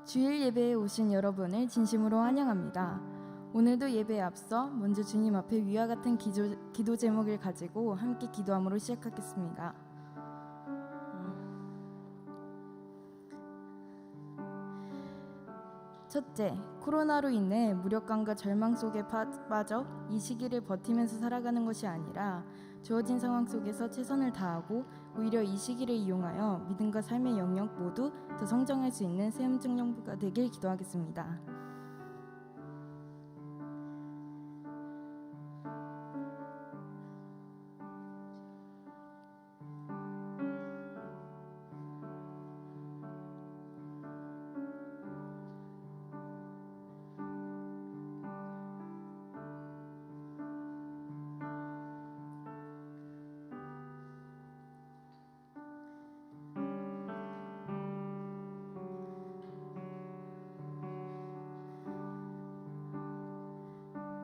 주일 예배에 오신 여러분을 진심으로 환영합니다. 오늘도 예배에 앞서 먼저 주님 앞에 위와 같은 기도 제목을 가지고 함께 기도함으로 시작하겠습니다. 첫째, 코로나로 인해 무력감과 절망 속에 빠져 이 시기를 버티면서 살아가는 것이 아니라 주어진 상황 속에서 최선을 다하고 오히려 이 시기를 이용하여 믿음과 삶의 영역 모두 더 성장할 수 있는 세움청년부가 되길 기도하겠습니다.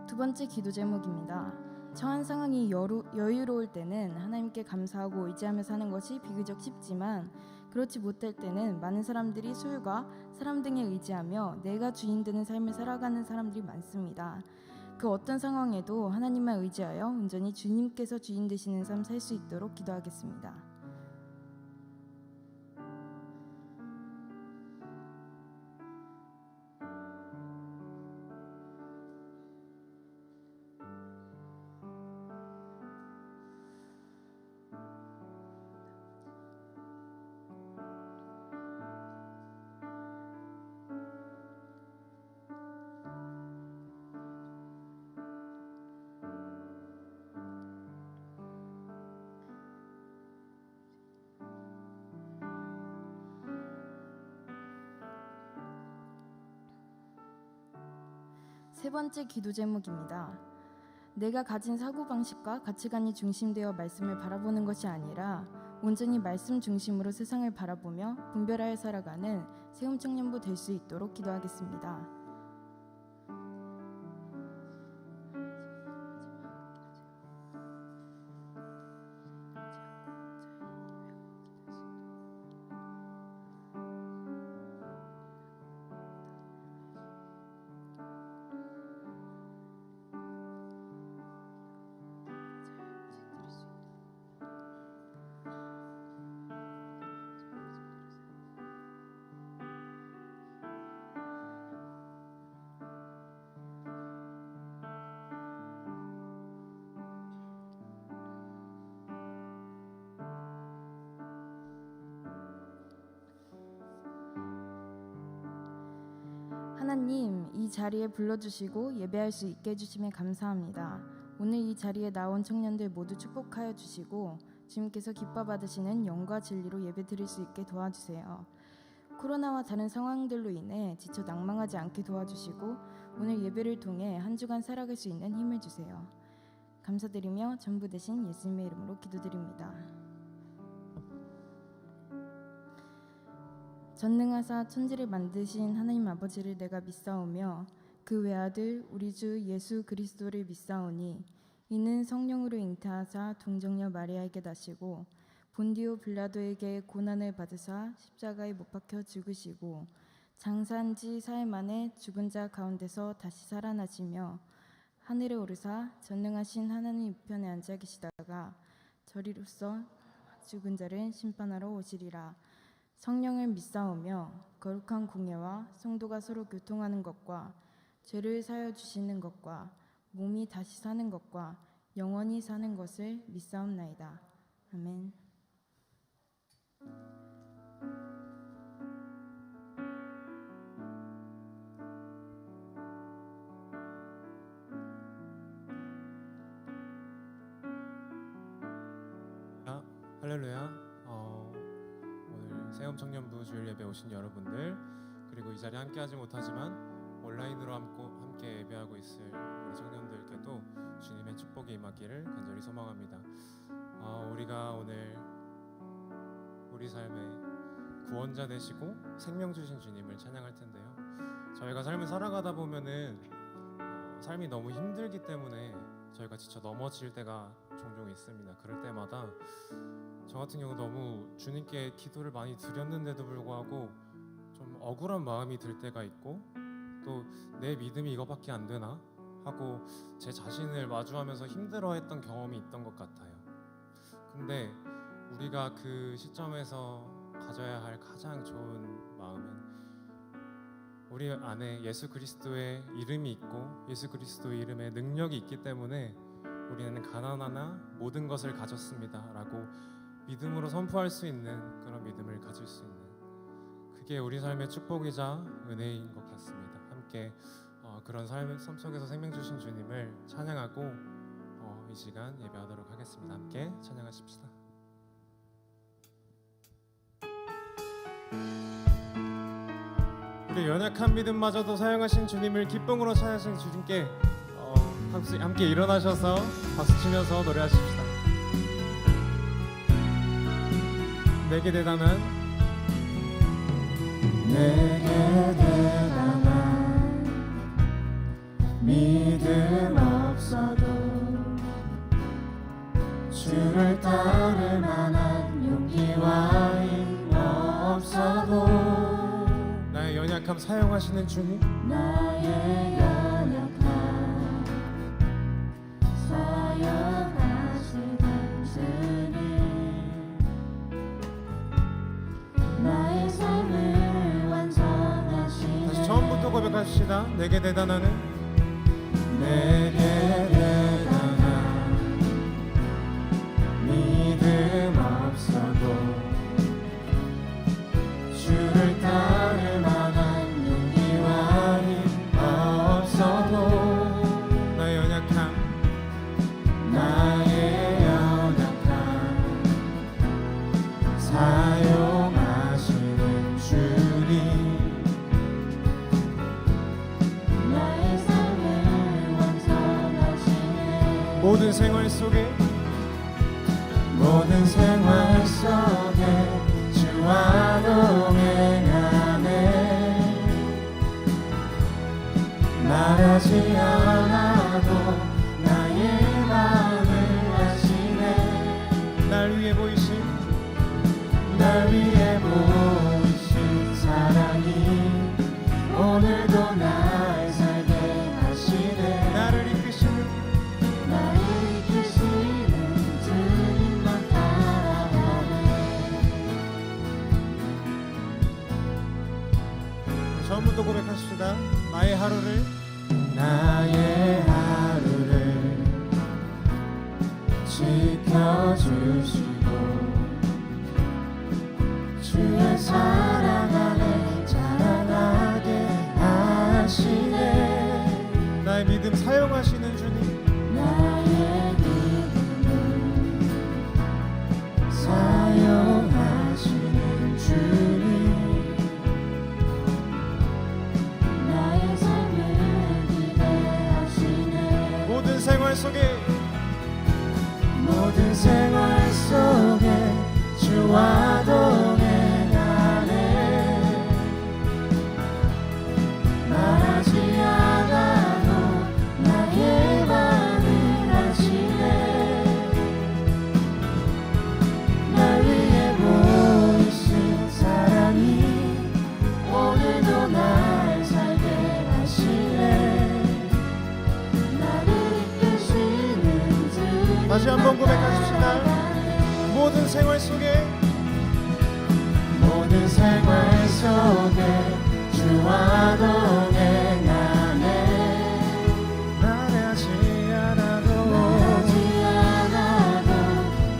두 번째 기도 제목입니다. 처한 상황이 여유로울 때는 하나님께 감사하고 의지하며 사는 것이 비교적 쉽지만 그렇지 못할 때는 많은 사람들이 소유가 사람 등에 의지하며 내가 주인 되는 삶을 살아가는 사람들이 많습니다. 그 어떤 상황에도 하나님만 의지하여 온전히 주님께서 주인 되시는 삶 살 수 있도록 기도하겠습니다. 세 번째 기도 제목입니다. 내가 가진 사고방식과 가치관이 중심되어 말씀을 바라보는 것이 아니라 온전히 말씀 중심으로 세상을 바라보며 분별하여 살아가는 세움청년부 될 수 있도록 기도하겠습니다. 하나님, 이 자리에 불러주시고 예배할 수 있게 해주심에 감사합니다. 오늘 이 자리에 나온 청년들 모두 축복하여 주시고 주님께서 기뻐 받으시는 영과 진리로 예배 드릴 수 있게 도와주세요. 코로나와 다른 상황들로 인해 지쳐 낭망하지 않게 도와주시고 오늘 예배를 통해 한 주간 살아갈 수 있는 힘을 주세요. 감사드리며 전부 되신 예수님의 이름으로 기도드립니다. 전능하사 천지를 만드신 하나님 아버지를 내가 믿사오며 그 외아들 우리 주 예수 그리스도를 믿사오니 이는 성령으로 잉태하사 동정녀 마리아에게 나시고 본디오 빌라도에게 고난을 받으사 십자가에 못 박혀 죽으시고 장사한 지 사흘 만에 죽은 자 가운데서 다시 살아나시며 하늘에 오르사 전능하신 하나님 우편에 앉아 계시다가 저리로서 죽은 자를 심판하러 오시리라. 성령을 믿사오며 거룩한 공예와 성도가 서로 교통하는 것과 죄를 사여 주시는 것과 몸이 다시 사는 것과 영원히 사는 것을 믿사옵나이다. 아멘. 할렐루야. 오늘 세움청년부 주일 예배 오신 여러분들, 그리고 이 자리에 함께하지 못하지만 온라인으로 함께 예배하고 있을 우리 청년들께도 주님의 축복이 임하기를 간절히 소망합니다. 우리가 오늘 우리 삶의 구원자 되시고 생명 주신 주님을 찬양할 텐데요. 저희가 삶을 살아가다 보면은 삶이 너무 힘들기 때문에 저희가 지쳐 넘어질 때가 종종 있습니다. 그럴 때마다 저 같은 경우 너무 주님께 기도를 많이 드렸는데도 불구하고 좀 억울한 마음이 들 때가 있고 또 내 믿음이 이거밖에 안 되나 하고 제 자신을 마주하면서 힘들어했던 경험이 있던 것 같아요. 근데 우리가 그 시점에서 가져야 할 가장 좋은 마음은 우리 안에 예수 그리스도의 이름이 있고 예수 그리스도의 이름에 능력이 있기 때문에 우리는 가난하나 모든 것을 가졌습니다 라고 믿음으로 선포할 수 있는 그런 믿음을 가질 수 있는, 그게 우리 삶의 축복이자 은혜인 것 같습니다. 함께 그런 삶 속에서 생명 주신 주님을 찬양하고 이 시간 예배하도록 하겠습니다. 함께 찬양하십시다. 우리 연약한 믿음마저도 사용하신 주님을 기쁨으로 찬양하신 주님께 함께 일어나셔서 박수치면서 노래하십시다. 내게 대단한 믿음 없어도 주를 따를 만한 용기와 힘 없어도 나의 연약함 사용하시는 주님, 나의 연약함 사용하시는 주님, 나의 삶을 완성하시는, 다시 처음부터 고백하십시다. 내게 대단하는 내게 대단한 믿음 없어도 주를 따를 만한 용기와 힘 없어도 나의 연약함 사용하시는 주님, 나의 삶을 완성하시네. 모든 생활 속에 주와 동행하네. 말하지 않아도 나의 마음을 아시네. 날 위해 보이신 사랑이 오늘도 날 살게 하시네. 나를 이끄시는 주님만 따라가네. 처음부터 고백하십시다. 나의 하루를 지켜주시고 주의 사랑 안에 자라나게 하시네. 나의 믿음 사용하시는 주님, 나의 믿음을 사용하시는 주님, 나의 삶을 기대하시네. 모든 생활 속에 주와 동행하네. 말하지 않아도 나의 마음을 아시네. 날 위해 보이신 사랑이 오늘도 날 살게 하시네. 나를 이끄시는 주님, 다시 한번 고백하십시다. 모든 생활 속에 주와 동행하네. 말하지 않아도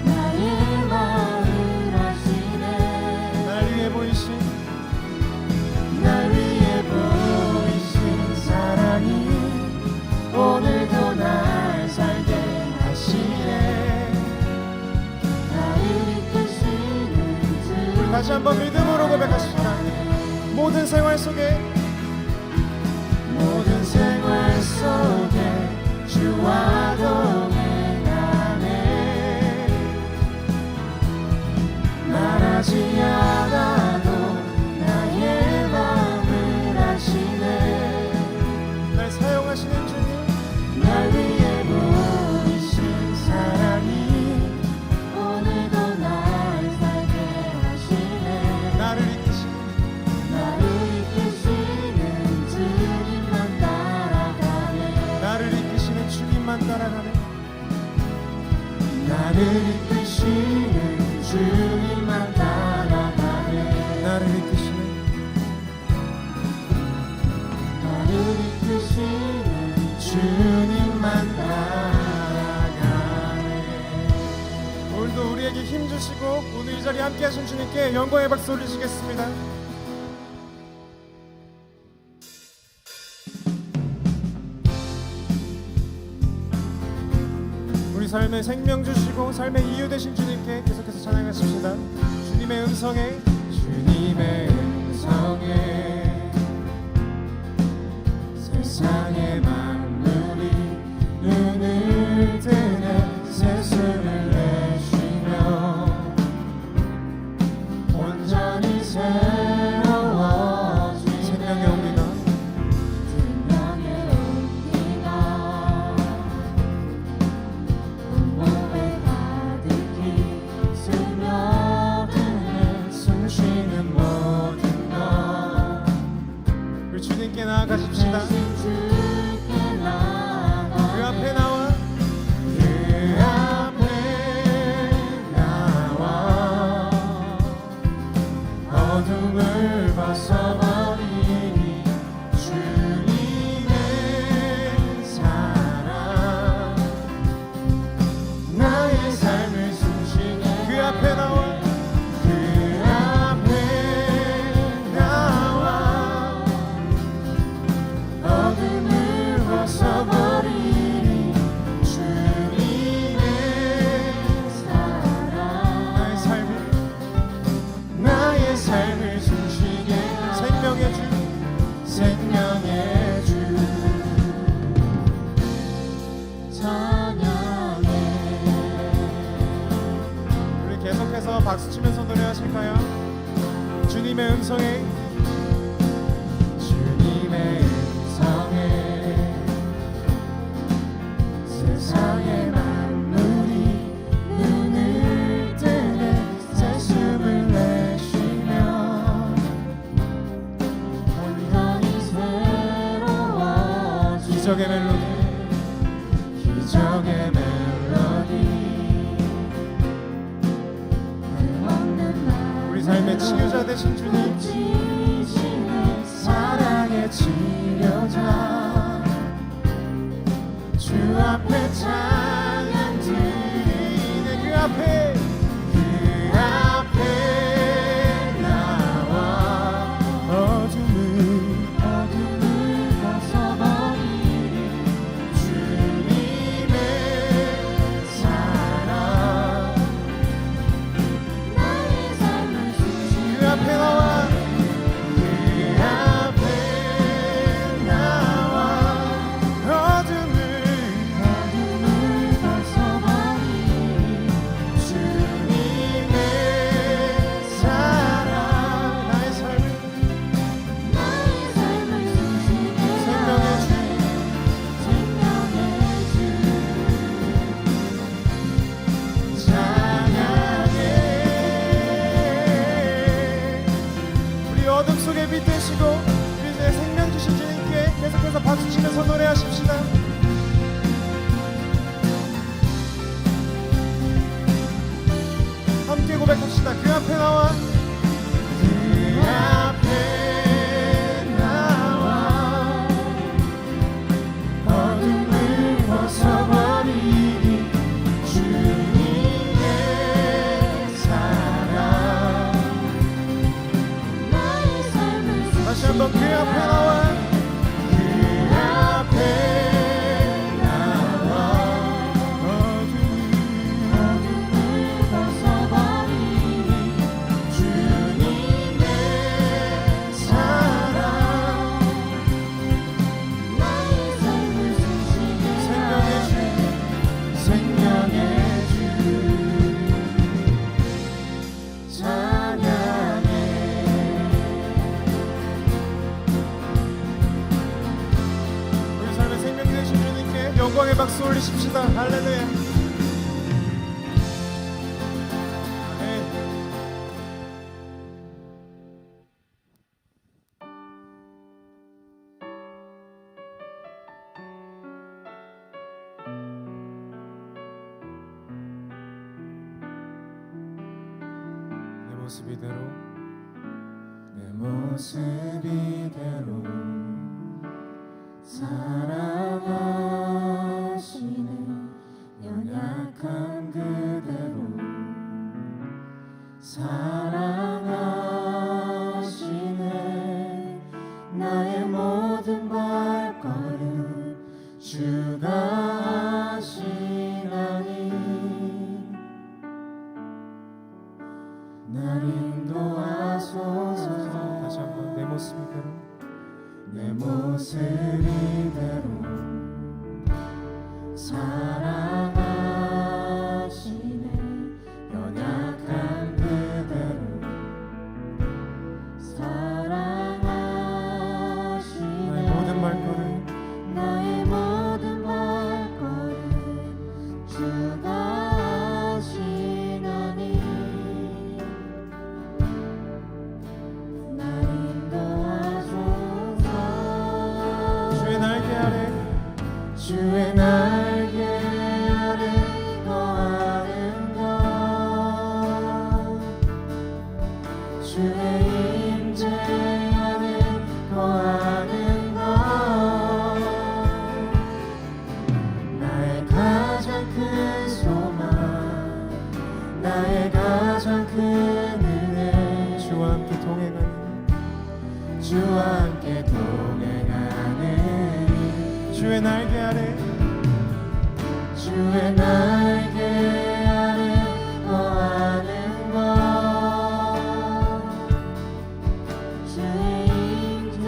나의 마음을 아시네. 날 위해 보이신 사랑이 오늘도 날 살게 하시네. 나를 이끄시는 주, 다시 한번 믿음으로 고백하십시다. 모든 생활 속에 주와 동행하네. 말하지 않아도 나의 마음을 아시네. 날 사용하시는 주님, 날 위해 보이신 사랑이 오늘도 날 살게 하시네. 나를 이끄시는 이끄시는 주님만 따라가네. 나를 이끄시는 나를 이끄시는 주님만 따라가네. 오늘도 우리에게 힘 주시고 오늘 이 자리에 함께 하신 주님께 영광의 박수 올리시겠습니다. 우리 삶에 생명 주시고 삶의 이유 되신 주님께 계속해서 찬양하십시다. 주님의 음성에 세상의 만물이 눈을 뜨네. 세수를 내쉬며 온전히 새로워진 생명의 온기가 생명의 온기가 온몸에 가득히 스며드네. 숨쉬는 모든 것 우리 주님께 나아가십시다. 주께 나아가 그 앞에 나와 그 앞에 나와 어둠을 벗어버리니 주님의 사랑 나의 삶을 숨쉬게 그 앞에 나와 그 앞에 나와 어둠을 벗어버리니 주님의 사랑 나의 삶을 숨쉬게 생명의 주 생명의 주 찬양해. 우리 계속해서 박수치면서 노래하실까요? 주님의 음성에 주님의 음성에 세상의 만물이 눈을 뜨네. 새숨을 내쉬며 온전히 새로워진 기적의 멜로디 기적의 멜로디 없는 우리 삶의 치유자 되신 주님 지시는 사랑의 치료자 주 앞에 찬양 드리네. 그 앞에 그 앞에 나와 어둠을 벗어버리니 주님의 사랑 나의 삶을 숨쉬게 그 앞에 나와 그 앞에 나와 어둠을 벗어버리니 주님의 사랑 나의 삶을 숨쉬게 생명의 주 생명의 주 찬양해. 우리 어둠 속에 빛 되시고 우리의 생명 주신 주님께 계속해서 박수치면서 노래하십시다. 함께 고백합시다. 그 앞에 나와 그 앞에 나와 어둠을 벗어버리니 주님의 사랑 나의 삶을 다시 한번 그 앞에 나와 그 앞에 나와 어둠을 벗어버리니 주님의 사랑 나의 삶을 숨쉬게 생명의 주 생명의 주 찬양해. 우리 삶의 생명 되신 주님께 영광의 박수 올리십시다. 할렐루야. 아멘. 모습 이대로 내 모습 이대로 사랑하시네 연약한 그대로 사랑하시네 나의 모든 발걸음 주가 하시나니 날 인도하소서 다시 한번 내 모습 이대로 내 모습 이대로 사랑하시네 연약한 그대로 사랑하시네 나의 모든 발걸음 나의 모든 발걸음 주가 하시나니 날 인도하소서 주의 날개 아래 주의 날개 아래 거하는 것 주의 임재 안에 거하는 것 나의 가장 큰 소망 나의 가장 큰 은혜 주와 함께 동행하는 주와 함께 동행하는 주의 날개 아래 주의 날개 아래 거하는 것 주의 임재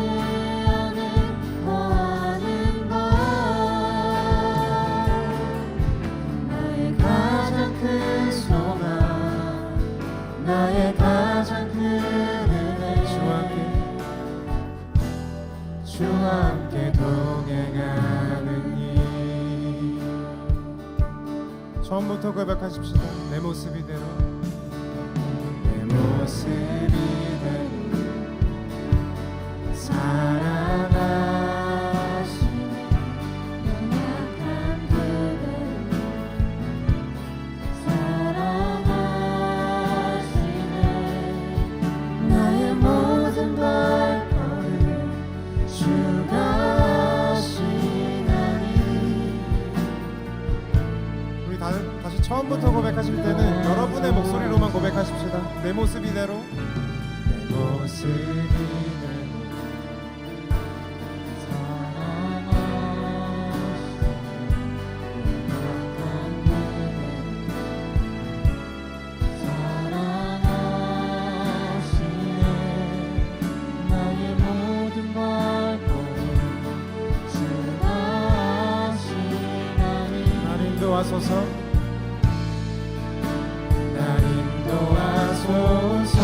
안에 거하는 것 나의 가장 큰 소망 나의 가장 큰 은혜 주와 함께 동행하는 일 처음부터 고백하십시다. 내 모습 이대로 내 모습 이대로 사랑하시네 연약한 그대로 사랑하시네 나의 모든 발걸음 주가 하시나니 우리 다시 처음부터 고백하실 때는 여러분의 목소리로만 고백하십시다. 내 모습 이대로 내 모습 이대로 사랑하시네 나의 모든 발걸음 주가 하시나니 날 인도하소서 날 인도하소서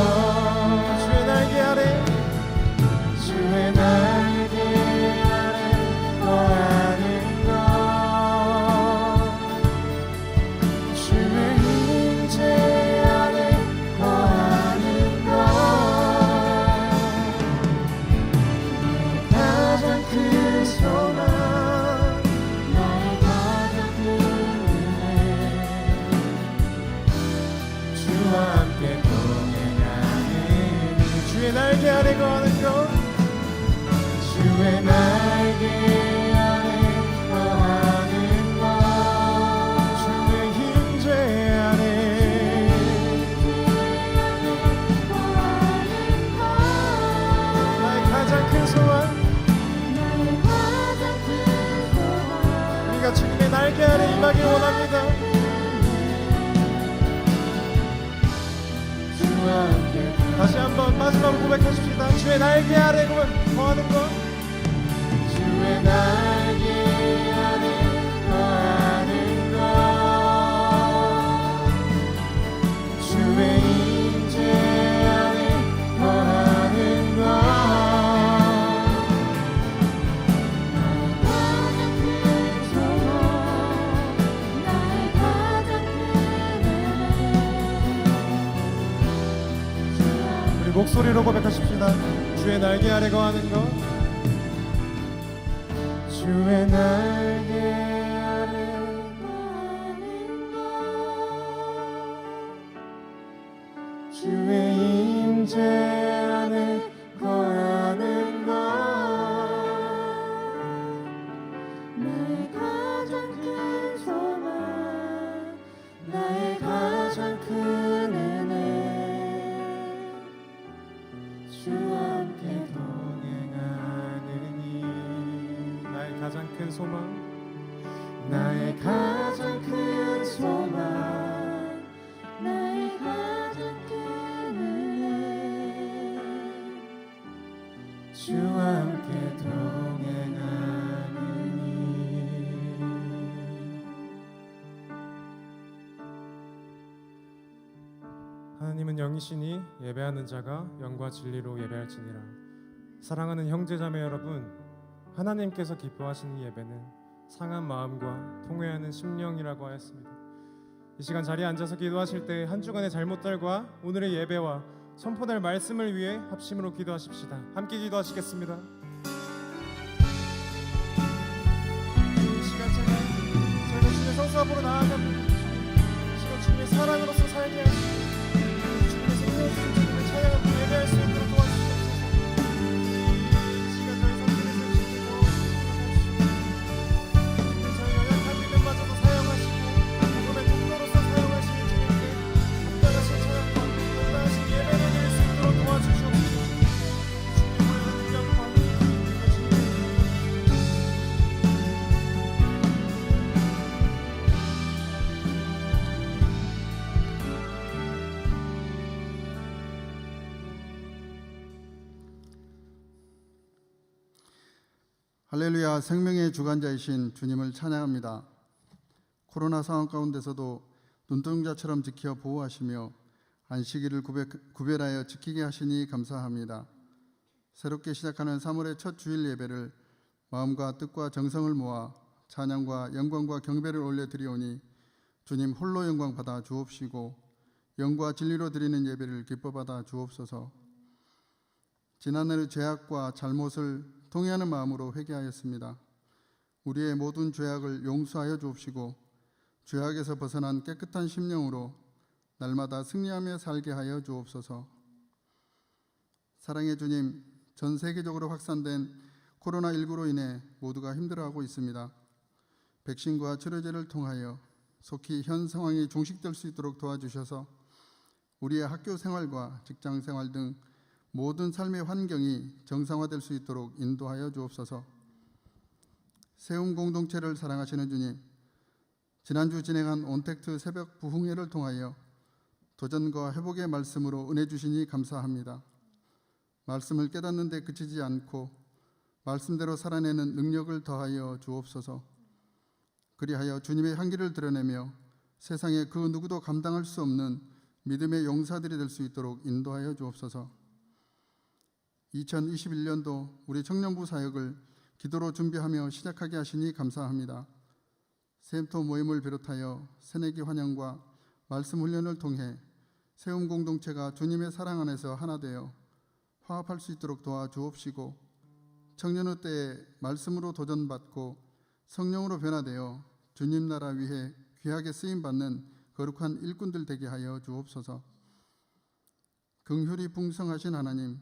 주의 날개 아래 주의 날개 아래 거하는 것 주의 임재 안에 거하는 것 가장 큰 소망 나의 가장 큰 은혜 주와 함께 동행하는 주의 날개 아래 거하는 것 주의 날개 아래 거하는 것 주의 임재 안에 거하는 것 나의 가장 큰 소원 나의 가장 큰 소망 우리가 주님의 날개 아래 임하기 원합니다. 주와 함께 다시 한번 마지막으로 고백하십시다. 주의 날개 아래 거하는 것 주의 날개 아래 거하는 것 주의 임재 안에 거하는 것 나의 가장 큰 소망 나의 가장 큰 은혜 우리 목소리로 고백하십시다. 주의 날개 아래 거하는 것 주의 날개 아래 거하는 것 주의 큰 소망 나의 가장 큰 소망 나의 가장 큰 은혜 주와 함께 동행하느니 하나님은 영이시니 예배하는 자가 영과 진리로 예배할지니라. 사랑하는 형제자매 여러분, 하나님께서 기뻐하시는 예배는 상한 마음과 통회하는 심령이라고 하였습니다. 이 시간 자리에 앉아서 기도하실 때 한 주간의 잘못들과 오늘의 예배와 선포될 말씀을 위해 합심으로 기도하십시다. 함께 기도하시겠습니다. 이 시간 저희가 주님의 성수 앞으로 나아갑니다. 이 시간 주님의 사랑으로서 살게 하시고 주님의 생명을 주신 주님을 찬양하고 예배할 수 있도록 도와주시옵소서. 이 시간 저희 성도님들 주님 더 주님 저희 연약한 믿음마저도 사용하시고 복음의 통로로서 사용하시는 주님께 합당하신 찬양과 합당하신 예배를 드릴 수 있도록 도와주시옵소서. 주님의 모양을 능력과 할렐루야. 생명의 주관자이신 주님을 찬양합니다. 코로나 상황 가운데서도 눈동자처럼 지켜 보호하시며 안식일을 구별하여 지키게 하시니 감사합니다. 새롭게 시작하는 3월의 첫 주일 예배를 마음과 뜻과 정성을 모아 찬양과 영광과 경배를 올려드리오니 주님 홀로 영광 받아 주옵시고 영과 진리로 드리는 예배를 기뻐 받아 주옵소서. 지난날의 죄악과 잘못을 동의하는 마음으로 회개하였습니다. 우리의 모든 죄악을 용서하여 주옵시고 죄악에서 벗어난 깨끗한 심령으로 날마다 승리하며 살게 하여 주옵소서. 사랑의 주님, 전 세계적으로 확산된 코로나19로 인해 모두가 힘들어하고 있습니다. 백신과 치료제를 통하여 속히 현 상황이 종식될 수 있도록 도와주셔서 우리의 학교 생활과 직장 생활 등 모든 삶의 환경이 정상화될 수 있도록 인도하여 주옵소서. 세움 공동체를 사랑하시는 주님, 지난주 진행한 온택트 새벽 부흥회를 통하여 도전과 회복의 말씀으로 은혜 주시니 감사합니다. 말씀을 깨닫는 데 그치지 않고 말씀대로 살아내는 능력을 더하여 주옵소서. 그리하여 주님의 향기를 드러내며 세상에 그 누구도 감당할 수 없는 믿음의 용사들이 될 수 있도록 인도하여 주옵소서. 2021년도 우리 청년부 사역을 기도로 준비하며 시작하게 하시니 감사합니다. 세움토 모임을 비롯하여 새내기 환영과 말씀 훈련을 통해 세움 공동체가 주님의 사랑 안에서 하나 되어 화합할 수 있도록 도와주옵시고 청년의 때에 말씀으로 도전받고 성령으로 변화되어 주님 나라 위해 귀하게 쓰임받는 거룩한 일꾼들 되게 하여 주옵소서. 긍휼이 풍성하신 하나님,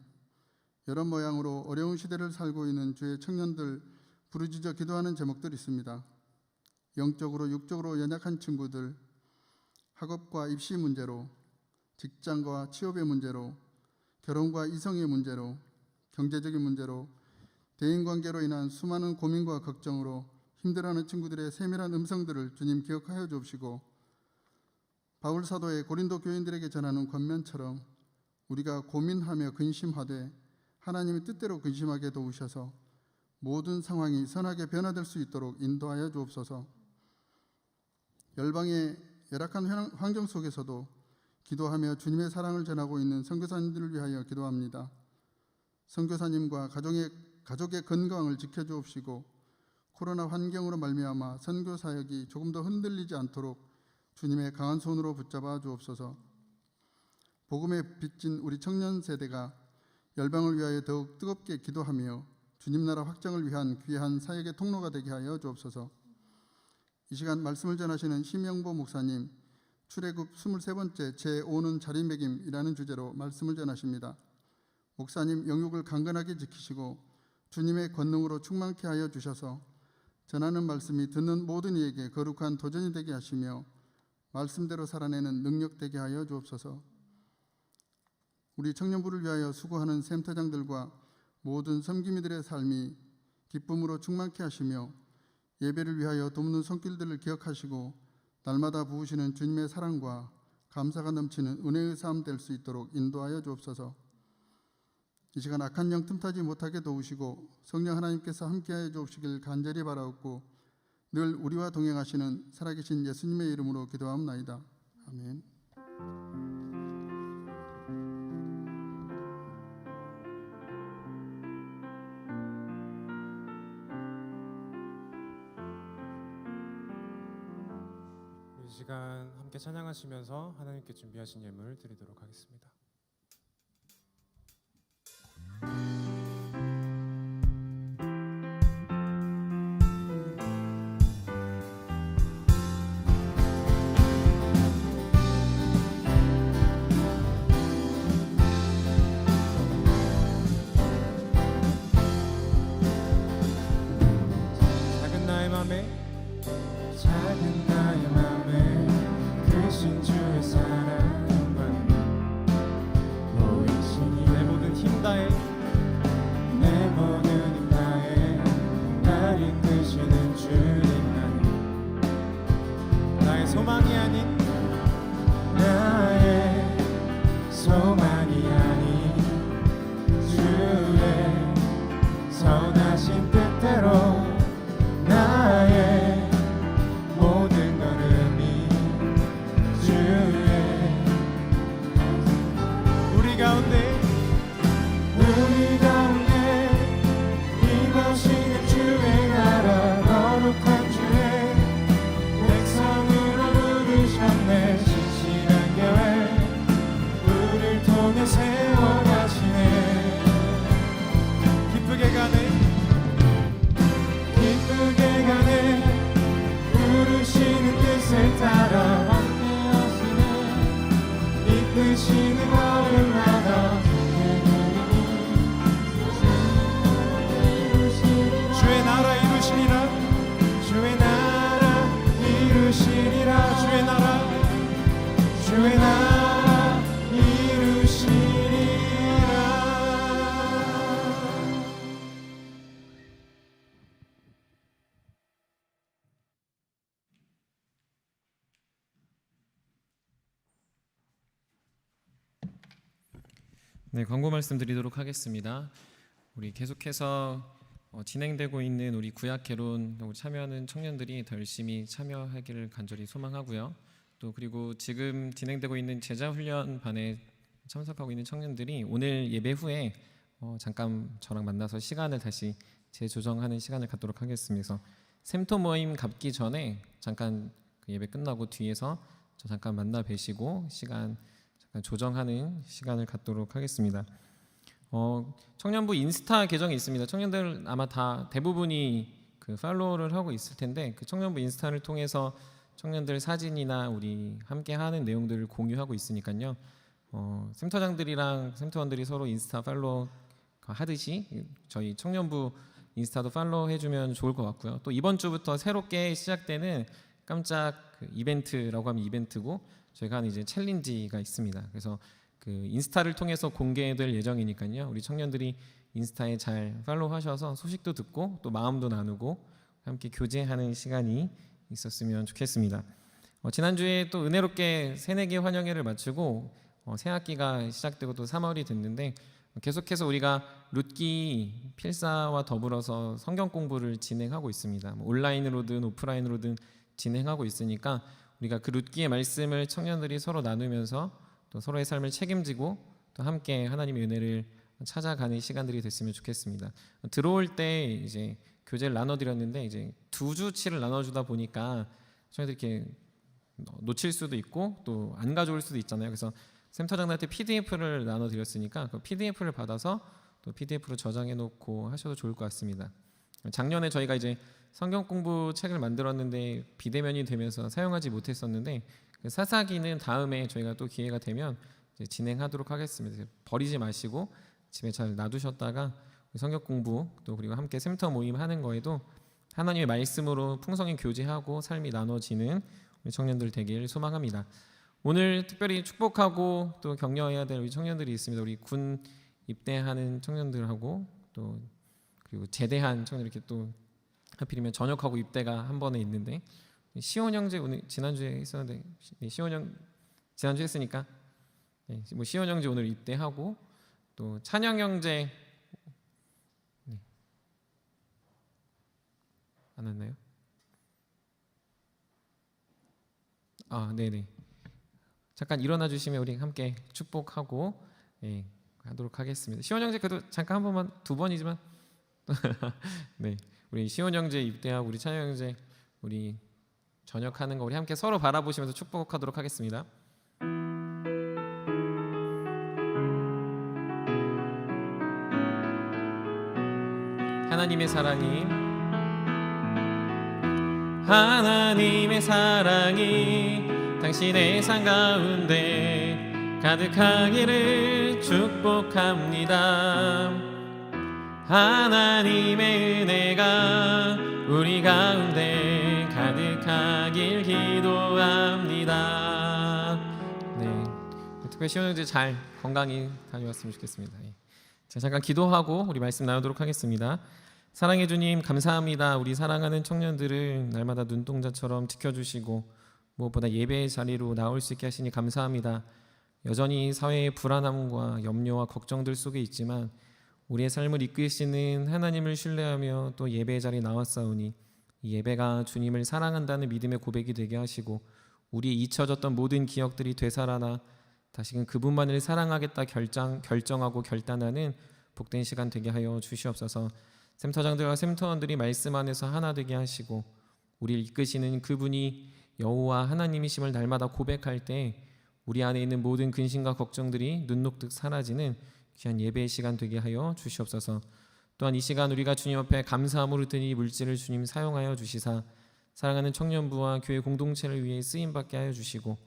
여러 모양으로 어려운 시대를 살고 있는 주의 청년들 부르짖어 기도하는 제목들이 있습니다. 영적으로 육적으로 연약한 친구들, 학업과 입시 문제로, 직장과 취업의 문제로, 결혼과 이성의 문제로, 경제적인 문제로, 대인관계로 인한 수많은 고민과 걱정으로 힘들어하는 친구들의 세밀한 음성들을 주님 기억하여 주옵시고 바울 사도의 고린도 교인들에게 전하는 권면처럼 우리가 고민하며 근심하되 하나님의 뜻대로 근심하게 도우셔서 모든 상황이 선하게 변화될 수 있도록 인도하여 주옵소서. 열방의 열악한 환경 속에서도 기도하며 주님의 사랑을 전하고 있는 선교사님들을 위하여 기도합니다. 선교사님과 가족의 건강을 지켜주옵시고 코로나 환경으로 말미암아 선교 사역이 조금 더 흔들리지 않도록 주님의 강한 손으로 붙잡아 주옵소서. 복음에 빚진 우리 청년 세대가 열방을 위하여 더욱 뜨겁게 기도하며 주님 나라 확장을 위한 귀한 사역의 통로가 되게 하여 주옵소서. 이 시간 말씀을 전하시는 심영보 목사님, 출애굽 23번째 제5는 자리매김이라는 주제로 말씀을 전하십니다. 목사님 영육을 강건하게 지키시고 주님의 권능으로 충만케 하여 주셔서 전하는 말씀이 듣는 모든 이에게 거룩한 도전이 되게 하시며 말씀대로 살아내는 능력 되게 하여 주옵소서. 우리 청년부를 위하여 수고하는 센터장들과 모든 섬김이들의 삶이 기쁨으로 충만케 하시며 예배를 위하여 돕는 손길들을 기억하시고 날마다 부으시는 주님의 사랑과 감사가 넘치는 은혜의 삶 될 수 있도록 인도하여 주옵소서. 이 시간 악한 영 틈타지 못하게 도우시고 성령 하나님께서 함께하여 주옵시길 간절히 바라옵고 늘 우리와 동행하시는 살아계신 예수님의 이름으로 기도하옵나이다. 아멘. 이 시간 함께 찬양하시면서 하나님께 준비하신 예물 드리도록 하겠습니다. 작은 나의 맘에 작은 나의 맘에 크신 주의 사랑과 보이시니 내 모든 힘 다해 내 모든 힘 다해 날 이끄시는 주님만이 나의 소망이 아닌 나의 소망이 아닌 주의 선하신 뜻대로 나의 모든 걸음이 주의 우리 가운데 임하시는 주의 나라 거룩한 주의 백성으로 부르셨네. 신실한 교회 우리를 통해 세워가시네. 기쁘게 가네 기쁘게 가네. 부르시는 뜻을 따라 함께하시네. 이끄시는 걸음마다 주의 나라 이루시리라 주의 나라 이루시리라. 주의 나라 주의 나라 이루시리라. 네, 광고 말씀드리도록 하겠습니다. 우리 계속해서 진행되고 있는 우리 구약 개론 참여하는 청년들이 더 열심히 참여하기를 간절히 소망하고요. 또 그리고 지금 진행되고 있는 제자 훈련 반에 참석하고 있는 청년들이 오늘 예배 후에 잠깐 저랑 만나서 시간을 다시 재조정하는 시간을 갖도록 하겠습니다. 그래서 샘토 모임 갖기 전에 잠깐 그 예배 끝나고 뒤에서 저 잠깐 만나 뵈시고 시간 잠깐 조정하는 시간을 갖도록 하겠습니다. 청년부 인스타 계정이 있습니다. 청년들 아마 다 대부분이 그 팔로우를 하고 있을 텐데 그 청년부 인스타를 통해서 청년들 사진이나 우리 함께 하는 내용들을 공유하고 있으니까요. 센터장들이랑 센터원들이 서로 인스타 팔로우 하듯이 저희 청년부 인스타도 팔로우 해주면 좋을 것 같고요. 또 이번 주부터 새롭게 시작되는 깜짝 그 이벤트라고 하면 이벤트고 저희가 하는 이제 챌린지가 있습니다. 그래서 그 인스타를 통해서 공개될 예정이니까요. 우리 청년들이 인스타에 잘 팔로우하셔서 소식도 듣고 또 마음도 나누고 함께 교제하는 시간이 있었으면 좋겠습니다. 지난주에 또 은혜롭게 새내기 환영회를 마치고 새 학기가 시작되고 또 3월이 됐는데 계속해서 우리가 룻기 필사와 더불어서 성경 공부를 진행하고 있습니다. 온라인으로든 오프라인으로든 진행하고 있으니까 우리가 그 룻기의 말씀을 청년들이 서로 나누면서 또 서로의 삶을 책임지고 또 함께 하나님의 은혜를 찾아가는 시간들이 됐으면 좋겠습니다. 들어올 때 이제 교재를 나눠드렸는데 이제 2주치를 나눠주다 보니까 청년들이 이렇게 놓칠 수도 있고 또 안 가져올 수도 있잖아요. 그래서 센터장들한테 PDF를 나눠드렸으니까 그 PDF를 받아서 또 PDF로 저장해 놓고 하셔도 좋을 것 같습니다. 작년에 저희가 이제 성경 공부 책을 만들었는데 비대면이 되면서 사용하지 못했었는데 그 사사기는 다음에 저희가 또 기회가 되면 이제 진행하도록 하겠습니다. 버리지 마시고 집에 잘 놔두셨다가 성경 공부 또 그리고 함께 샘터 모임 하는 거에도 하나님의 말씀으로 풍성히 교제하고 삶이 나눠지는 우리 청년들 되길 소망합니다. 오늘 특별히 축복하고 또 격려해야 될 우리 청년들이 있습니다. 우리 군 입대하는 청년들하고 또 그리고 제대한 청년들 이렇게 또 하필이면 전역하고 입대가 한 번에 있는데 시온 형제 오늘 지난주에 있었는데 시온 형 지난주에 했으니까 뭐 시온 형제 오늘 입대하고 또 찬영 형제 안 왔나요? 네네. 잠깐 일어나 주시면 우리 함께 축복하고 하도록 하겠습니다. 시온 형제 그래도 잠깐 한 번만 두 번이지만 네 우리 시온 형제 입대하고 우리 찬영 형제 우리 전역하는 거 우리 함께 서로 바라보시면서 축복하도록 하겠습니다. 하나님의 사랑이 당신의 삶 가운데 가득하기를 축복합니다. 하나님의 은혜가 우리 가운데 가득하길 기도합니다. 네, 특별히 시온 형제 잘 건강히 다녀왔으면 좋겠습니다. 자, 잠깐 기도하고 우리 말씀 나누도록 하겠습니다. 사랑해 주님 감사합니다. 우리 사랑하는 청년들을 날마다 눈동자처럼 지켜주시고 무엇보다 예배의 자리로 나올 수 있게 하시니 감사합니다. 여전히 사회의 불안함과 염려와 걱정들 속에 있지만 우리의 삶을 이끄시는 하나님을 신뢰하며 또 예배의 자리에 나왔사오니 이 예배가 주님을 사랑한다는 믿음의 고백이 되게 하시고 우리의 잊혀졌던 모든 기억들이 되살아나 다시금 그분만을 사랑하겠다 결정하고 결단하는 복된 시간 되게 하여 주시옵소서. 샘터장들과 샘터원들이 말씀 안에서 하나 되게 하시고 우리를 이끄시는 그분이 여호와 하나님이심을 날마다 고백할 때 우리 안에 있는 모든 근심과 걱정들이 눈 녹듯 사라지는 귀한 예배의 시간 되게 하여 주시옵소서. 또한 이 시간 우리가 주님 앞에 감사함으로 드린 물질을 주님 사용하여 주시사 사랑하는 청년부와 교회 공동체를 위해 쓰임받게 하여 주시고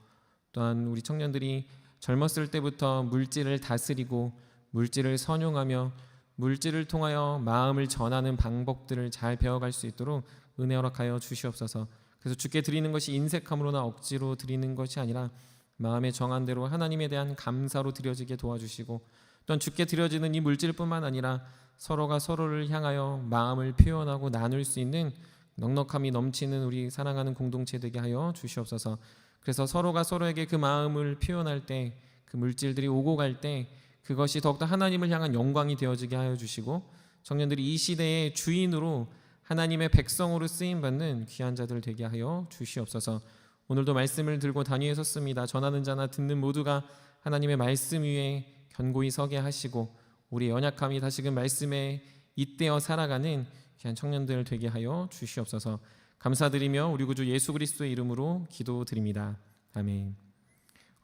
또한 우리 청년들이 젊었을 때부터 물질을 다스리고 물질을 선용하며 물질을 통하여 마음을 전하는 방법들을 잘 배워갈 수 있도록 은혜 허락하여 주시옵소서. 그래서 주께 드리는 것이 인색함으로나 억지로 드리는 것이 아니라 마음에 정한 대로 하나님에 대한 감사로 드려지게 도와주시고 또한 주께 드려지는 이 물질뿐만 아니라 서로가 서로를 향하여 마음을 표현하고 나눌 수 있는 넉넉함이 넘치는 우리 사랑하는 공동체 되게 하여 주시옵소서. 그래서 서로가 서로에게 그 마음을 표현할 때 그 물질들이 오고 갈 때 그것이 더욱더 하나님을 향한 영광이 되어지게 하여 주시고 청년들이 이 시대의 주인으로 하나님의 백성으로 쓰임받는 귀한 자들 되게 하여 주시옵소서. 오늘도 말씀을 들고 단위에 섰습니다. 전하는 자나 듣는 모두가 하나님의 말씀 위에 견고히 서게 하시고 우리의 연약함이 다시금 말씀에 잇대어 살아가는 귀한 청년들 되게 하여 주시옵소서. 감사드리며 우리 구주 예수 그리스도의 이름으로 기도드립니다. 아멘.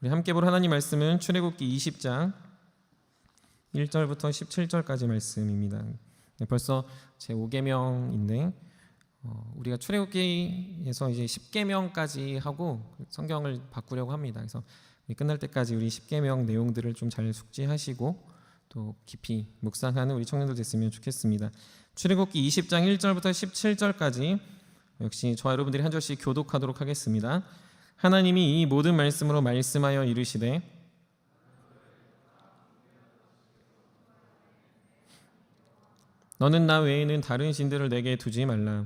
우리 함께 볼 하나님 말씀은 출애굽기 20장 1절부터 17절까지 말씀입니다. 벌써 제5계명인데 우리가 출애굽기에서 이제 10계명까지 하고 성경을 바꾸려고 합니다. 그래서 끝날 때까지 우리 10계명 내용들을 좀 잘 숙지하시고 또 깊이 묵상하는 우리 청년들 됐으면 좋겠습니다. 출애굽기 20장 1절부터 17절까지 역시 저와 여러분들이 한 절씩 교독하도록 하겠습니다. 하나님이 이 모든 말씀으로 말씀하여 이르시되 너는 나 외에는 다른 신들을 내게 두지 말라.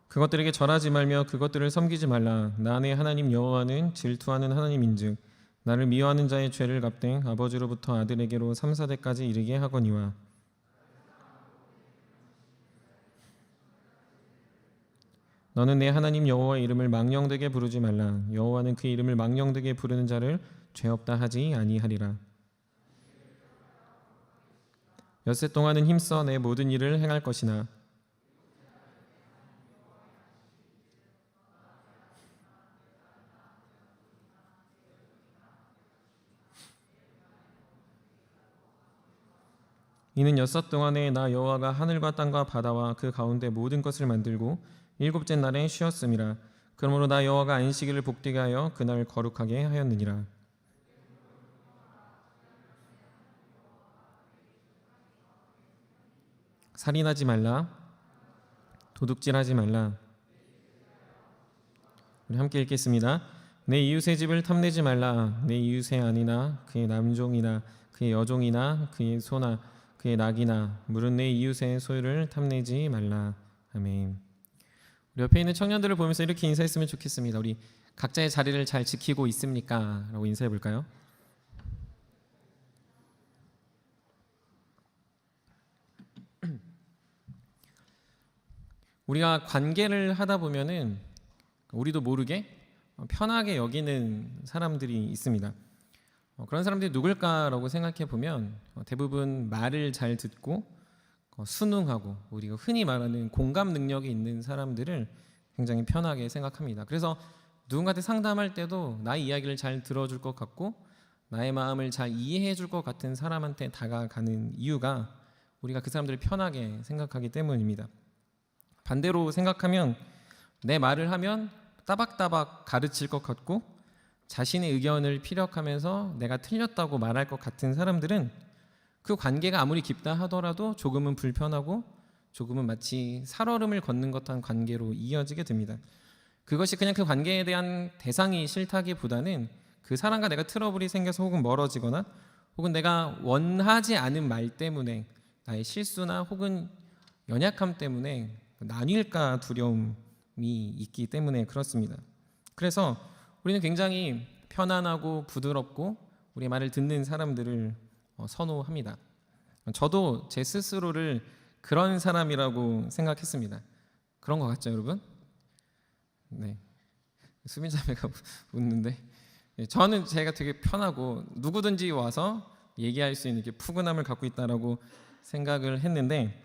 그것들에게 절하지 말며 그것들을 섬기지 말라. 나 내 하나님 여호와는 질투하는 하나님인즉 나를 미워하는 자의 죄를 갚되 아버지로부터 아들에게로 3, 4대까지 이르게 하거니와 너는 내 하나님 여호와의 이름을 망령되게 부르지 말라. 여호와는 그 이름을 망령되게 부르는 자를 죄 없다 하지 아니하리라. 엿새 동안은 힘써 내 모든 일을 행할 것이나 이는 엿새 동안에 나 여호와가 하늘과 땅과 바다와 그 가운데 모든 것을 만들고 일곱째 날에 쉬었음이라. 그러므로 나 여호와가 안식일을 복되게 하여 그날 거룩하게 하였느니라. 살인하지 말라. 도둑질하지 말라. 우리 함께 읽겠습니다. 내 이웃의 집을 탐내지 말라. 내 이웃의 아니나 그의 남종이나 그의 여종이나 그의 소나 그의 낙이나 물은 내 이웃의 소유를 탐내지 말라. 아멘. 우리 옆에 있는 청년들을 보면서 이렇게 인사했으면 좋겠습니다. 우리 각자의 자리를 잘 지키고 있습니까? 라고 인사해 볼까요? 우리가 관계를 하다 보면은 우리도 모르게 편하게 여기는 사람들이 있습니다. 그런 사람들이 누굴까라고 생각해 보면 대부분 말을 잘 듣고 순응하고 우리가 흔히 말하는 공감 능력이 있는 사람들을 굉장히 편하게 생각합니다. 그래서 누군가한테 상담할 때도 나의 이야기를 잘 들어줄 것 같고 나의 마음을 잘 이해해 줄 것 같은 사람한테 다가가는 이유가 우리가 그 사람들을 편하게 생각하기 때문입니다. 반대로 생각하면 내 말을 하면 따박따박 가르칠 것 같고 자신의 의견을 피력하면서 내가 틀렸다고 말할 것 같은 사람들은 그 관계가 아무리 깊다 하더라도 조금은 불편하고 조금은 마치 살얼음을 걷는 듯한 관계로 이어지게 됩니다. 그것이 그냥 그 관계에 대한 대상이 싫다기보다는 그 사람과 내가 트러블이 생겨서 혹은 멀어지거나 혹은 내가 원하지 않은 말 때문에 나의 실수나 혹은 연약함 때문에 나뉠까 두려움이 있기 때문에 그렇습니다. 그래서 우리는 굉장히 편안하고 부드럽고 우리의 말을 듣는 사람들을 선호합니다. 저도 제 스스로를 그런 사람이라고 생각했습니다. 그런 것 같죠, 여러분? 네, 수빈 자매가 웃는데 저는 제가 되게 편하고 누구든지 와서 얘기할 수 있는 푸근함을 갖고 있다라고 생각을 했는데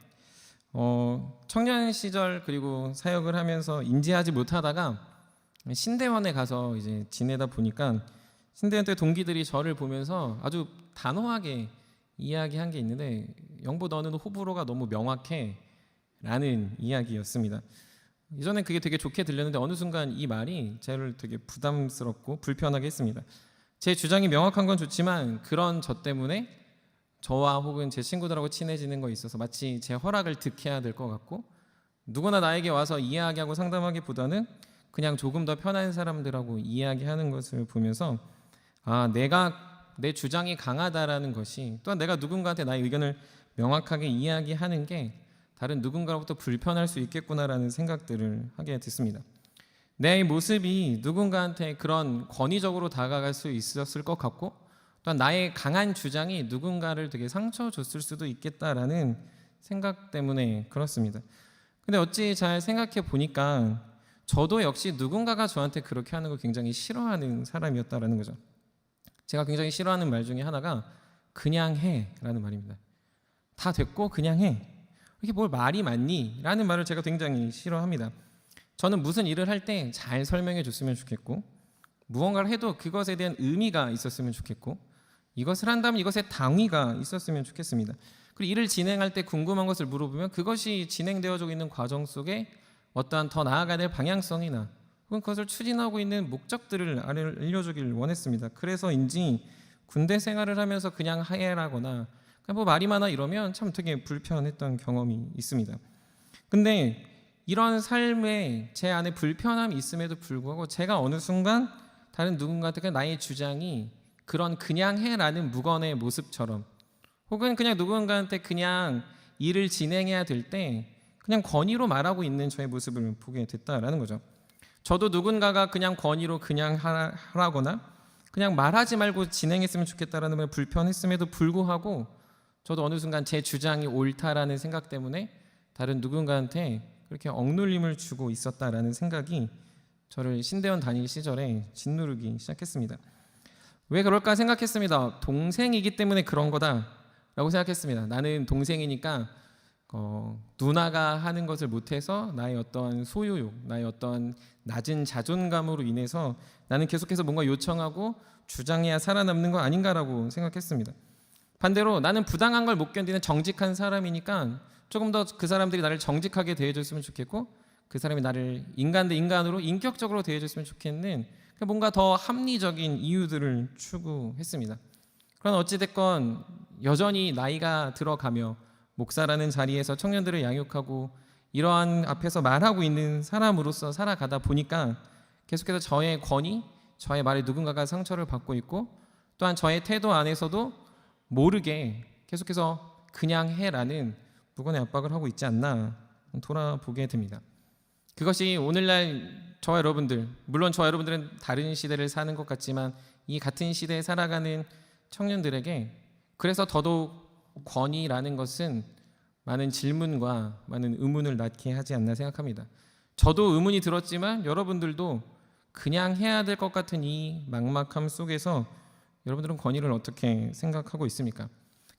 청년 시절 그리고 사역을 하면서 인지하지 못하다가 신대원에 가서 이제 지내다 보니까 신대원 때 동기들이 저를 보면서 아주 단호하게 이야기한 게 있는데 영보 너는 호불호가 너무 명확해 라는 이야기였습니다. 이전엔 그게 되게 좋게 들렸는데 어느 순간 이 말이 저를 되게 부담스럽고 불편하게 했습니다. 제 주장이 명확한 건 좋지만 그런 저 때문에 저와 혹은 제 친구들하고 친해지는 거에 있어서 마치 제 허락을 득해야 될 것 같고 누구나 나에게 와서 이야기하고 상담하기보다는 그냥 조금 더 편한 사람들하고 이야기하는 것을 보면서 내가 내 주장이 강하다라는 것이 또한 내가 누군가한테 나의 의견을 명확하게 이야기하는 게 다른 누군가로부터 불편할 수 있겠구나라는 생각들을 하게 됐습니다. 내 모습이 누군가한테 그런 권위적으로 다가갈 수 있었을 것 같고 또한 나의 강한 주장이 누군가를 되게 상처 줬을 수도 있겠다라는 생각 때문에 그렇습니다. 근데 어찌 잘 생각해 보니까 저도 역시 누군가가 저한테 그렇게 하는 걸 굉장히 싫어하는 사람이었다라는 거죠. 제가 굉장히 싫어하는 말 중에 하나가 그냥 해라는 말입니다. 다 됐고 그냥 해. 이게 뭘 말이 많니? 라는 말을 제가 굉장히 싫어합니다. 저는 무슨 일을 할 때 잘 설명해 줬으면 좋겠고 무언가를 해도 그것에 대한 의미가 있었으면 좋겠고 이것을 한다면 이것에 당위가 있었으면 좋겠습니다. 그리고 일을 진행할 때 궁금한 것을 물어보면 그것이 진행되어지고 있는 과정 속에 어떠한 더 나아가야 될 방향성이나 혹은 그것을 추진하고 있는 목적들을 알려주길 원했습니다. 그래서인지 군대 생활을 하면서 그냥 하예라거나 그냥 뭐 말이 많아 이러면 참 되게 불편했던 경험이 있습니다. 근데 이런 삶에 제 안에 불편함이 있음에도 불구하고 제가 어느 순간 다른 누군가한테 그냥 나의 주장이 그런 그냥 해라는 무건의 모습처럼 혹은 그냥 누군가한테 그냥 일을 진행해야 될 때 그냥 권위로 말하고 있는 저의 모습을 보게 됐다라는 거죠. 저도 누군가가 그냥 권위로 그냥 하라거나 그냥 말하지 말고 진행했으면 좋겠다라는 말 불편했음에도 불구하고 저도 어느 순간 제 주장이 옳다라는 생각 때문에 다른 누군가한테 그렇게 억눌림을 주고 있었다라는 생각이 저를 신대원 다닐 시절에 짓누르기 시작했습니다. 왜 그럴까 생각했습니다. 동생이기 때문에 그런 거다라고 생각했습니다. 나는 동생이니까 누나가 하는 것을 못해서 나의 어떤 소유욕, 나의 어떤 낮은 자존감으로 인해서 나는 계속해서 뭔가 요청하고 주장해야 살아남는 거 아닌가라고 생각했습니다. 반대로 나는 부당한 걸 못 견디는 정직한 사람이니까 조금 더 그 사람들이 나를 정직하게 대해줬으면 좋겠고 그 사람이 나를 인간 대 인간으로 인격적으로 대해줬으면 좋겠는 뭔가 더 합리적인 이유들을 추구했습니다. 그러나 어찌됐건 여전히 나이가 들어가며 목사라는 자리에서 청년들을 양육하고 이러한 앞에서 말하고 있는 사람으로서 살아가다 보니까 계속해서 저의 권위, 저의 말에 누군가가 상처를 받고 있고 또한 저의 태도 안에서도 모르게 계속해서 그냥 해라는 무건의 압박을 하고 있지 않나 돌아보게 됩니다. 그것이 오늘날 저와 여러분들, 물론 저와 여러분들은 다른 시대를 사는 것 같지만 이 같은 시대에 살아가는 청년들에게 그래서 더더욱 권위라는 것은 많은 질문과 많은 의문을 낳게 하지 않나 생각합니다. 저도 의문이 들었지만 여러분들도 그냥 해야 될 것 같은 이 막막함 속에서 여러분들은 권위를 어떻게 생각하고 있습니까?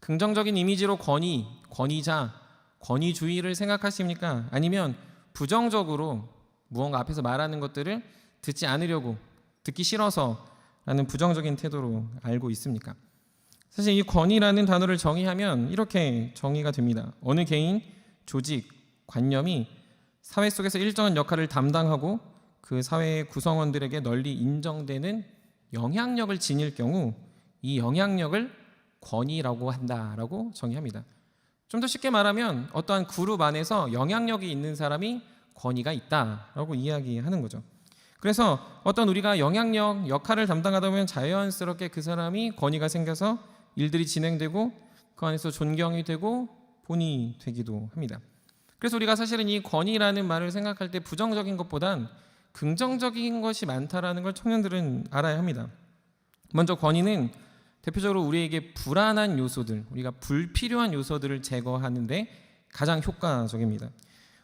긍정적인 이미지로 권위, 권위자, 권위주의를 생각하십니까? 아니면 부정적으로 무언가 앞에서 말하는 것들을 듣지 않으려고, 듣기 싫어서 라는 부정적인 태도로 알고 있습니까? 사실 이 권위라는 단어를 정의하면 이렇게 정의가 됩니다. 어느 개인, 조직, 관념이 사회 속에서 일정한 역할을 담당하고 그 사회의 구성원들에게 널리 인정되는 영향력을 지닐 경우 이 영향력을 권위라고 한다라고 정의합니다. 좀 더 쉽게 말하면 어떠한 그룹 안에서 영향력이 있는 사람이 권위가 있다라고 이야기하는 거죠. 그래서 어떤 우리가 영향력, 역할을 담당하다 보면 자연스럽게 그 사람이 권위가 생겨서 일들이 진행되고 그 안에서 존경이 되고 본이 되기도 합니다. 그래서 우리가 사실은 이 권위라는 말을 생각할 때 부정적인 것보단 긍정적인 것이 많다라는 걸 청년들은 알아야 합니다. 먼저 권위는 대표적으로 우리에게 불안한 요소들, 우리가 불필요한 요소들을 제거하는데 가장 효과적입니다.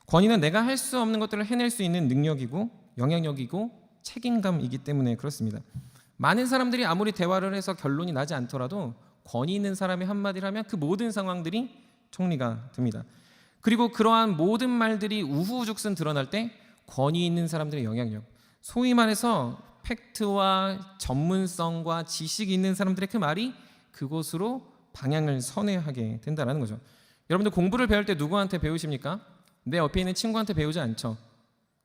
권위는 내가 할 수 없는 것들을 해낼 수 있는 능력이고 영향력이고 책임감이기 때문에 그렇습니다. 많은 사람들이 아무리 대화를 해서 결론이 나지 않더라도 권위 있는 사람이 한마디를 하면 그 모든 상황들이 정리가 됩니다. 그리고 그러한 모든 말들이 우후죽순 드러날 때 권위 있는 사람들의 영향력, 소위 말해서 팩트와 전문성과 지식이 있는 사람들의 그 말이 그곳으로 방향을 선회하게 된다는 거죠. 여러분들 공부를 배울 때 누구한테 배우십니까? 내 옆에 있는 친구한테 배우지 않죠.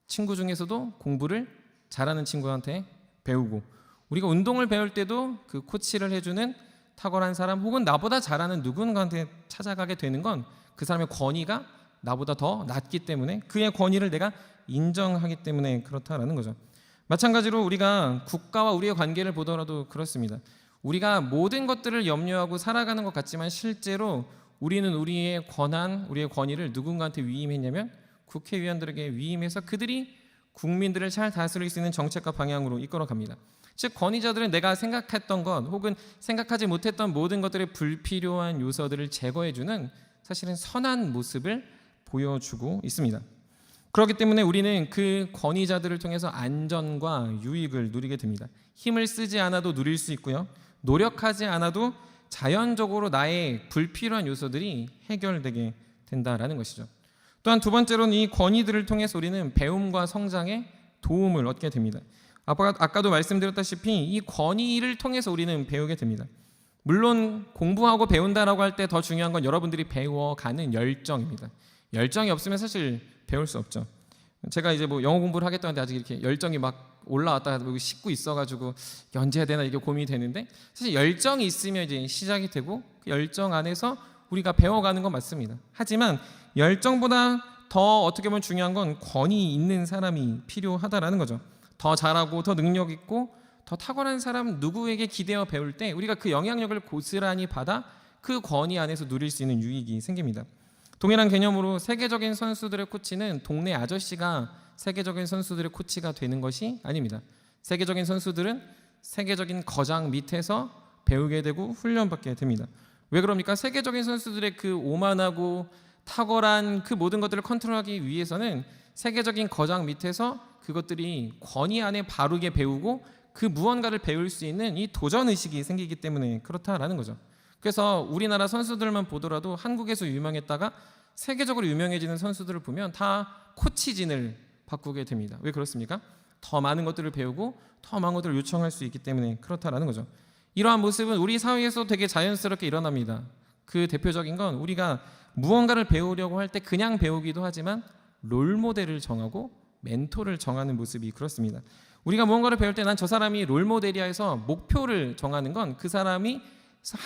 친구 중에서도 공부를 잘하는 친구한테 배우고, 우리가 운동을 배울 때도 그 코치를 해주는 탁월한 사람 혹은 나보다 잘하는 누군가한테 찾아가게 되는 건 그 사람의 권위가 나보다 더 낮기 때문에, 그의 권위를 내가 인정하기 때문에 그렇다라는 거죠. 마찬가지로 우리가 국가와 우리의 관계를 보더라도 그렇습니다. 우리가 모든 것들을 염려하고 살아가는 것 같지만 실제로 우리는 우리의 권한, 우리의 권위를 누군가한테 위임했냐면 국회의원들에게 위임해서 그들이 국민들을 잘 다스릴 수 있는 정책과 방향으로 이끌어갑니다. 즉 권위자들은 내가 생각했던 것 혹은 생각하지 못했던 모든 것들의 불필요한 요소들을 제거해주는 사실은 선한 모습을 보여주고 있습니다. 그렇기 때문에 우리는 그 권위자들을 통해서 안전과 유익을 누리게 됩니다. 힘을 쓰지 않아도 누릴 수 있고요. 노력하지 않아도 자연적으로 나의 불필요한 요소들이 해결되게 된다라는 것이죠. 또한 두 번째로는 이 권위들을 통해서 우리는 배움과 성장에 도움을 얻게 됩니다. 아까도 말씀드렸다시피 이 권위를 통해서 우리는 배우게 됩니다. 물론 공부하고 배운다라고 할 때 더 중요한 건 여러분들이 배워가는 열정입니다. 열정이 없으면 사실 배울 수 없죠. 제가 이제 뭐 영어 공부를 하겠다는데 아직 이렇게 열정이 막 올라왔다가 식고 있어가지고 언제 해야 되나 이게 고민이 되는데, 사실 열정이 있으면 이제 시작이 되고 그 열정 안에서 우리가 배워가는 건 맞습니다. 하지만 열정보다 더 어떻게 보면 중요한 건 권위 있는 사람이 필요하다라는 거죠. 더 잘하고 더 능력 있고 더 탁월한 사람 누구에게 기대어 배울 때 우리가 그 영향력을 고스란히 받아 그 권위 안에서 누릴 수 있는 유익이 생깁니다. 동일한 개념으로 세계적인 선수들의 코치는 동네 아저씨가 세계적인 선수들의 코치가 되는 것이 아닙니다. 세계적인 선수들은 세계적인 거장 밑에서 배우게 되고 훈련받게 됩니다. 왜 그럽니까? 세계적인 선수들의 그 오만하고 탁월한 그 모든 것들을 컨트롤하기 위해서는 세계적인 거장 밑에서 그것들이 권위 안에 바르게 배우고 그 무언가를 배울 수 있는 이 도전의식이 생기기 때문에 그렇다라는 거죠. 그래서 우리나라 선수들만 보더라도 한국에서 유명했다가 세계적으로 유명해지는 선수들을 보면 다 코치진을 바꾸게 됩니다. 왜 그렇습니까? 더 많은 것들을 배우고 더 많은 것들을 요청할 수 있기 때문에 그렇다라는 거죠. 이러한 모습은 우리 사회에서 되게 자연스럽게 일어납니다. 그 대표적인 건 우리가 무언가를 배우려고 할 때 그냥 배우기도 하지만 롤모델을 정하고 멘토를 정하는 모습이 그렇습니다. 우리가 무언가를 배울 때 난 저 사람이 롤모델이야 해서 목표를 정하는 건 그 사람이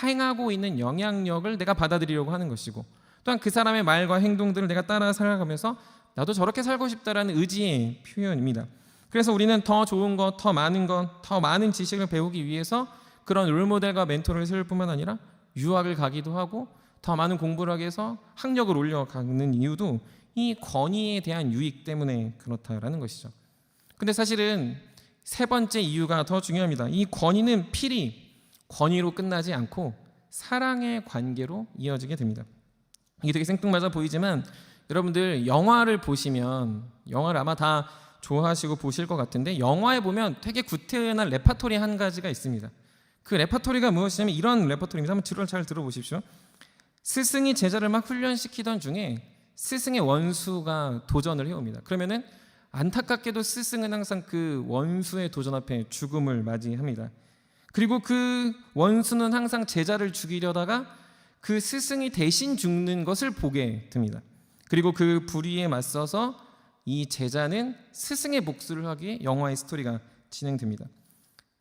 행하고 있는 영향력을 내가 받아들이려고 하는 것이고, 또한 그 사람의 말과 행동들을 내가 따라 살아가면서 나도 저렇게 살고 싶다라는 의지의 표현입니다. 그래서 우리는 더 좋은 것, 더 많은 것, 더 많은 지식을 배우기 위해서 그런 롤모델과 멘토를 세울 뿐만 아니라 유학을 가기도 하고 더 많은 공부를 하기 위해서 학력을 올려가는 이유도 이 권위에 대한 유익 때문에 그렇다라는 것이죠. 근데 사실은 세 번째 이유가 더 중요합니다. 이 권위는 필히 권위로 끝나지 않고 사랑의 관계로 이어지게 됩니다. 이게 되게 생뚱맞아 보이지만 여러분들 영화를 보시면, 영화를 아마 다 좋아하시고 보실 것 같은데, 영화에 보면 되게 구태연한 레파토리 한 가지가 있습니다. 그 레파토리가 무엇이냐면 이런 레파토리입니다. 한번 잘 들어보십시오. 스승이 제자를 막 훈련시키던 중에 스승의 원수가 도전을 해옵니다. 그러면은 안타깝게도 스승은 항상 그 원수의 도전 앞에 죽음을 맞이합니다. 그리고 그 원수는 항상 제자를 죽이려다가 그 스승이 대신 죽는 것을 보게 됩니다. 그리고 그 불의에 맞서서 이 제자는 스승의 복수를 하기 위해 영화의 스토리가 진행됩니다.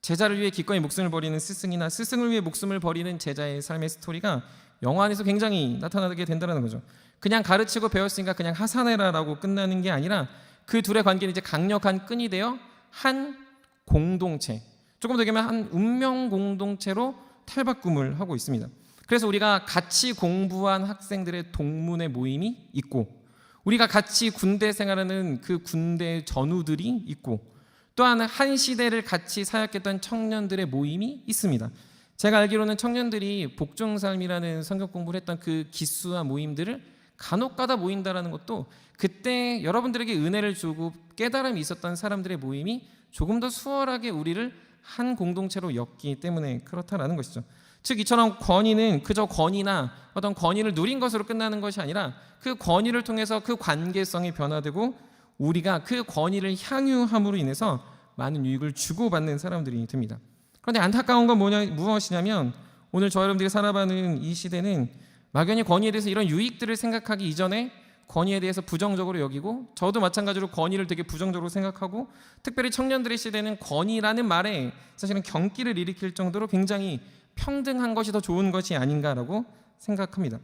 제자를 위해 기꺼이 목숨을 버리는 스승이나 스승을 위해 목숨을 버리는 제자의 삶의 스토리가 영화 안에서 굉장히 나타나게 된다는 거죠. 그냥 가르치고 배웠으니까 그냥 하사내라라고 끝나는 게 아니라 그 둘의 관계는 이제 강력한 끈이 되어 한 공동체, 조금 더 얘기하면 한 운명 공동체로 탈바꿈을 하고 있습니다. 그래서 우리가 같이 공부한 학생들의 동문회 모임이 있고, 우리가 같이 군대 생활하는 그 군대 전우들이 있고, 또한 한 시대를 같이 사역했던 청년들의 모임이 있습니다. 제가 알기로는 청년들이 복종삶이라는 성경 공부를 했던 그 기수와 모임들을 간혹가다 모인다라는 것도 그때 여러분들에게 은혜를 주고 깨달음이 있었던 사람들의 모임이 조금 더 수월하게 우리를 한 공동체로 엮기 때문에 그렇다라는 것이죠. 즉 이처럼 권위는 그저 권위나 어떤 권위를 누린 것으로 끝나는 것이 아니라 그 권위를 통해서 그 관계성이 변화되고 우리가 그 권위를 향유함으로 인해서 많은 유익을 주고받는 사람들이 됩니다. 그런데 안타까운 건 무엇이냐면 오늘 저 여러분들이 살아가는 이 시대는 막연히 권위에 대해서 이런 유익들을 생각하기 이전에 권위에 대해서 부정적으로 여기고, 저도 마찬가지로 권위를 되게 부정적으로 생각하고, 특별히 청년들의 시대는 권위라는 말에 사실은 경기를 일으킬 정도로 굉장히 평등한 것이 더 좋은 것이 아닌가라고 생각합니다.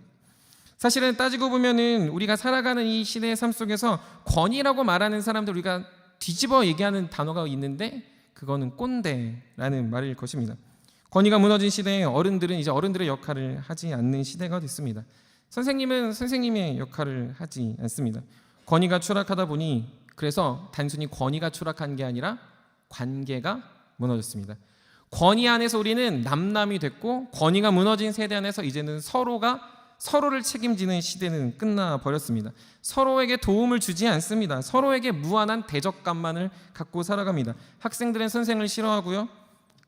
사실은 따지고 보면은 우리가 살아가는 이 시대의 삶 속에서 권위라고 말하는 사람들, 우리가 뒤집어 얘기하는 단어가 있는데 그거는 꼰대라는 말일 것입니다. 권위가 무너진 시대에 어른들은 이제 어른들의 역할을 하지 않는 시대가 됐습니다. 선생님은 선생님의 역할을 하지 않습니다. 권위가 추락하다 보니 그래서 단순히 권위가 추락한 게 아니라 관계가 무너졌습니다. 권위 안에서 우리는 남남이 됐고, 권위가 무너진 세대 안에서 이제는 서로가 서로를 책임지는 시대는 끝나버렸습니다. 서로에게 도움을 주지 않습니다. 서로에게 무한한 대적감만을 갖고 살아갑니다. 학생들은 선생을 싫어하고요,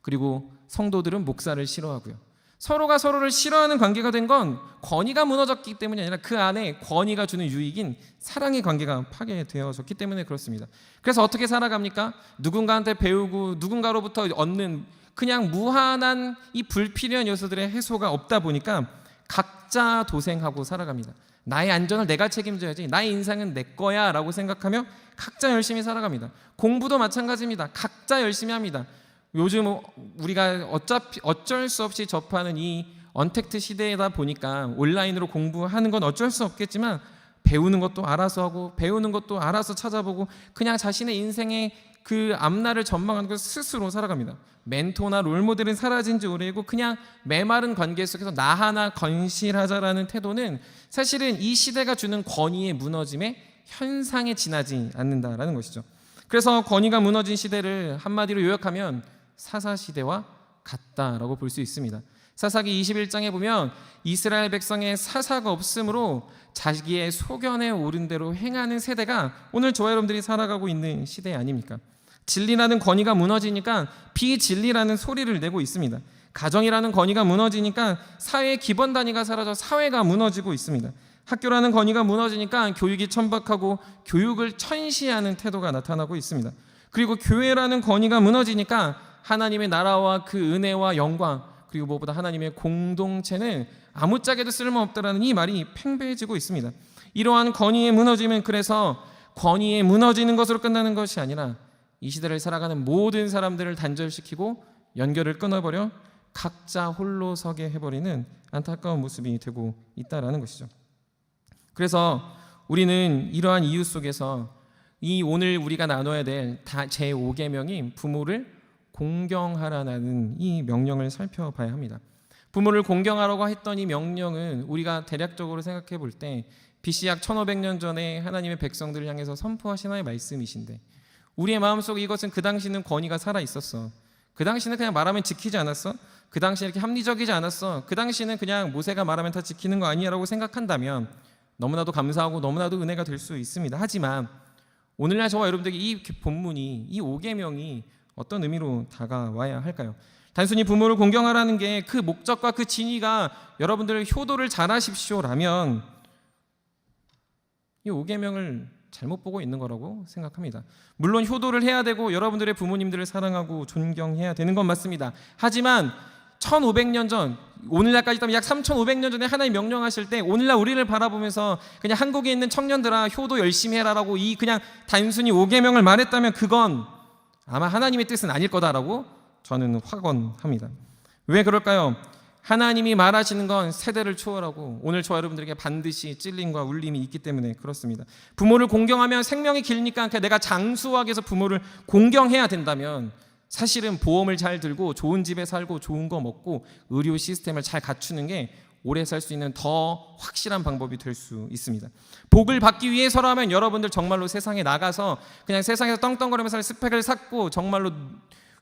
그리고 성도들은 목사를 싫어하고요. 서로가 서로를 싫어하는 관계가 된 건 권위가 무너졌기 때문이 아니라 그 안에 권위가 주는 유익인 사랑의 관계가 파괴되어졌기 때문에 그렇습니다. 그래서 어떻게 살아갑니까? 누군가한테 배우고 누군가로부터 얻는 그냥 무한한 이 불필요한 요소들의 해소가 없다 보니까 각자 도생하고 살아갑니다. 나의 안전을 내가 책임져야지, 나의 인생은 내 거야 라고 생각하며 각자 열심히 살아갑니다. 공부도 마찬가지입니다. 각자 열심히 합니다. 요즘 우리가 어쩔 수 없이 접하는 이 언택트 시대이다 보니까 온라인으로 공부하는 건 어쩔 수 없겠지만 배우는 것도 알아서 하고 배우는 것도 알아서 찾아보고 그냥 자신의 인생의 그 앞날을 전망하는 걸 스스로 살아갑니다. 멘토나 롤모델은 사라진 지 오래고 그냥 메마른 관계 속에서 나 하나 건실하자라는 태도는 사실은 이 시대가 주는 권위의 무너짐의 현상에 지나지 않는다라는 것이죠. 그래서 권위가 무너진 시대를 한마디로 요약하면 사사시대와 같다라고 볼 수 있습니다. 사사기 21장에 보면 이스라엘 백성의 사사가 없으므로 자기의 소견에 오른 대로 행하는 세대가 오늘 저와 여러분들이 살아가고 있는 시대 아닙니까? 진리라는 권위가 무너지니까 비진리라는 소리를 내고 있습니다. 가정이라는 권위가 무너지니까 사회의 기본 단위가 사라져 사회가 무너지고 있습니다. 학교라는 권위가 무너지니까 교육이 천박하고 교육을 천시하는 태도가 나타나고 있습니다. 그리고 교회라는 권위가 무너지니까 하나님의 나라와 그 은혜와 영광, 그리고 무엇보다 하나님의 공동체는 아무짝에도 쓸모없다라는 이 말이 팽배해지고 있습니다. 이러한 권위의 무너짐은 그래서 권위에 무너지는 것으로 끝나는 것이 아니라 이 시대를 살아가는 모든 사람들을 단절시키고 연결을 끊어버려 각자 홀로 서게 해버리는 안타까운 모습이 되고 있다라는 것이죠. 그래서 우리는 이러한 이유 속에서 이 오늘 우리가 나눠야 될 제5계명인 부모를 공경하라는 이 명령을 살펴봐야 합니다. 부모를 공경하라고 했던 이 명령은 우리가 대략적으로 생각해 볼 때 BC 약 1500년 전에 하나님의 백성들을 향해서 선포하신 하나님의 말씀이신데, 우리의 마음속에 이것은 그 당시는 권위가 살아 있었어. 그 당시는 그냥 말하면 지키지 않았어. 그 당시에 이렇게 합리적이지 않았어. 그 당시는 그냥 모세가 말하면 다 지키는 거 아니야라고 생각한다면 너무나도 감사하고 너무나도 은혜가 될 수 있습니다. 하지만 오늘날 저와 여러분들에게 이 본문이, 이 5계명이 어떤 의미로 다가와야 할까요? 단순히 부모를 공경하라는 게 그 목적과 그 진의가 여러분들 효도를 잘하십시오라면 이 5계명을 잘못 보고 있는 거라고 생각합니다. 물론 효도를 해야 되고 여러분들의 부모님들을 사랑하고 존경해야 되는 건 맞습니다. 하지만 1500년 전, 오늘날까지 따면 약 3500년 전에 하나님 명령하실 때 오늘날 우리를 바라보면서 그냥 한국에 있는 청년들아 효도 열심히 해라라고 이 그냥 단순히 5계명을 말했다면 그건 아마 하나님의 뜻은 아닐 거다라고 저는 확언합니다. 왜 그럴까요? 하나님이 말하시는 건 세대를 초월하고 오늘 저와 여러분들에게 반드시 찔림과 울림이 있기 때문에 그렇습니다. 부모를 공경하면 생명이 길니까 내가 장수하기 위해서 부모를 공경해야 된다면 사실은 보험을 잘 들고 좋은 집에 살고 좋은 거 먹고 의료 시스템을 잘 갖추는 게 오래 살 수 있는 더 확실한 방법이 될 수 있습니다. 복을 받기 위해서라면 여러분들 정말로 세상에 나가서 그냥 세상에서 떵떵거리면서 스펙을 쌓고 정말로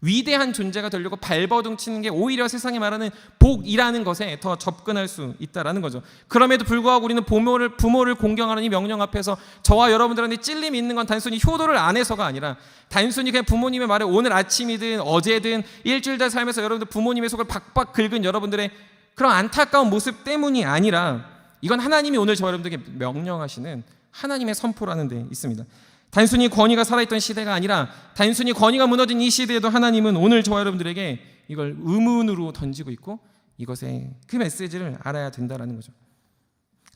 위대한 존재가 되려고 발버둥 치는 게 오히려 세상이 말하는 복이라는 것에 더 접근할 수 있다라는 거죠. 그럼에도 불구하고 우리는 부모를 공경하는 이 명령 앞에서 저와 여러분들한테 찔림이 있는 건 단순히 효도를 안 해서가 아니라 단순히 그냥 부모님의 말에 오늘 아침이든 어제든 일주일 다 살면서 여러분들 부모님의 속을 박박 긁은 여러분들의 그런 안타까운 모습 때문이 아니라 이건 하나님이 오늘 저와 여러분들에게 명령하시는 하나님의 선포라는 데 있습니다. 단순히 권위가 살아있던 시대가 아니라 단순히 권위가 무너진 이 시대에도 하나님은 오늘 저와 여러분들에게 이걸 의문으로 던지고 있고 이것의 그 메시지를 알아야 된다는 거죠.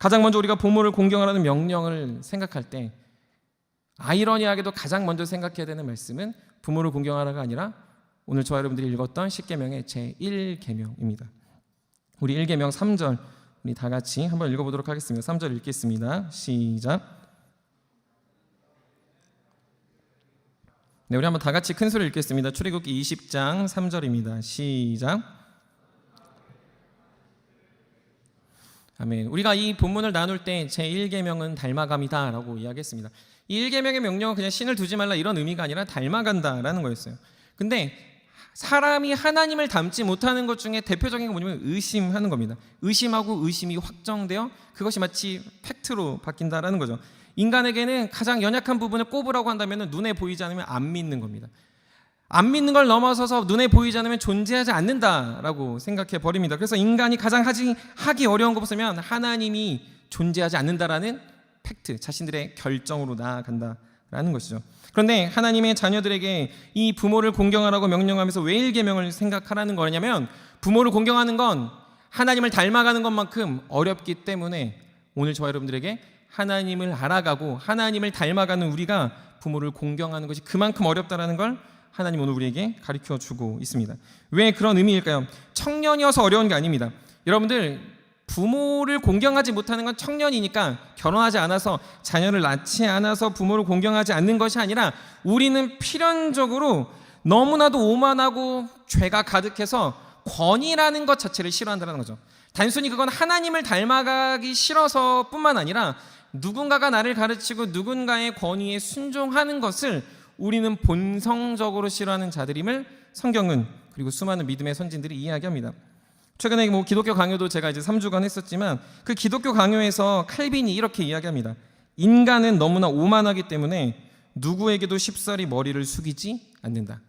가장 먼저 우리가 부모를 공경하라는 명령을 생각할 때 아이러니하게도 가장 먼저 생각해야 되는 말씀은 부모를 공경하라가 아니라 오늘 저와 여러분들이 읽었던 10계명의 제1계명입니다. 우리 1계명 3절 우리 다 같이 한번 읽어보도록 하겠습니다. 3절 읽겠습니다. 시작. 네, 우리 한번 다 같이 큰 소리 읽겠습니다. 출애굽기 20장 3절입니다. 시작. 아멘. 우리가 이 본문을 나눌 때 제1계명은 닮아감이다라고 이야기했습니다. 이 1계명의 명령은 그냥 신을 두지 말라 이런 의미가 아니라 닮아간다라는 거였어요. 근데 사람이 하나님을 닮지 못하는 것 중에 대표적인 게 뭐냐면 의심하는 겁니다. 의심하고 의심이 확정되어 그것이 마치 팩트로 바뀐다라는 거죠. 인간에게는 가장 연약한 부분을 꼽으라고 한다면 눈에 보이지 않으면 안 믿는 겁니다. 안 믿는 걸 넘어서서 눈에 보이지 않으면 존재하지 않는다라고 생각해 버립니다. 그래서 인간이 가장 하기 어려운 거 보면 하나님이 존재하지 않는다라는 팩트, 자신들의 결정으로 나아간다라는 것이죠. 그런데 하나님의 자녀들에게 이 부모를 공경하라고 명령하면서 왜 1계명을 생각하라는 거냐면 부모를 공경하는 건 하나님을 닮아가는 것만큼 어렵기 때문에 오늘 저와 여러분들에게 하나님을 알아가고 하나님을 닮아가는 우리가 부모를 공경하는 것이 그만큼 어렵다라는 걸 하나님 오늘 우리에게 가르쳐주고 있습니다. 왜 그런 의미일까요? 청년이어서 어려운 게 아닙니다. 여러분들 부모를 공경하지 못하는 건 청년이니까 결혼하지 않아서 자녀를 낳지 않아서 부모를 공경하지 않는 것이 아니라 우리는 필연적으로 너무나도 오만하고 죄가 가득해서 권위라는 것 자체를 싫어한다는 거죠. 단순히 그건 하나님을 닮아가기 싫어서 뿐만 아니라 누군가가 나를 가르치고 누군가의 권위에 순종하는 것을 우리는 본성적으로 싫어하는 자들임을 성경은 그리고 수많은 믿음의 선진들이 이야기합니다. 최근에 기독교 강요도 제가 이제 3주간 했었지만 그 기독교 강요에서 칼빈이 이렇게 이야기합니다. 인간은 너무나 오만하기 때문에 누구에게도 쉽사리 머리를 숙이지 않는다.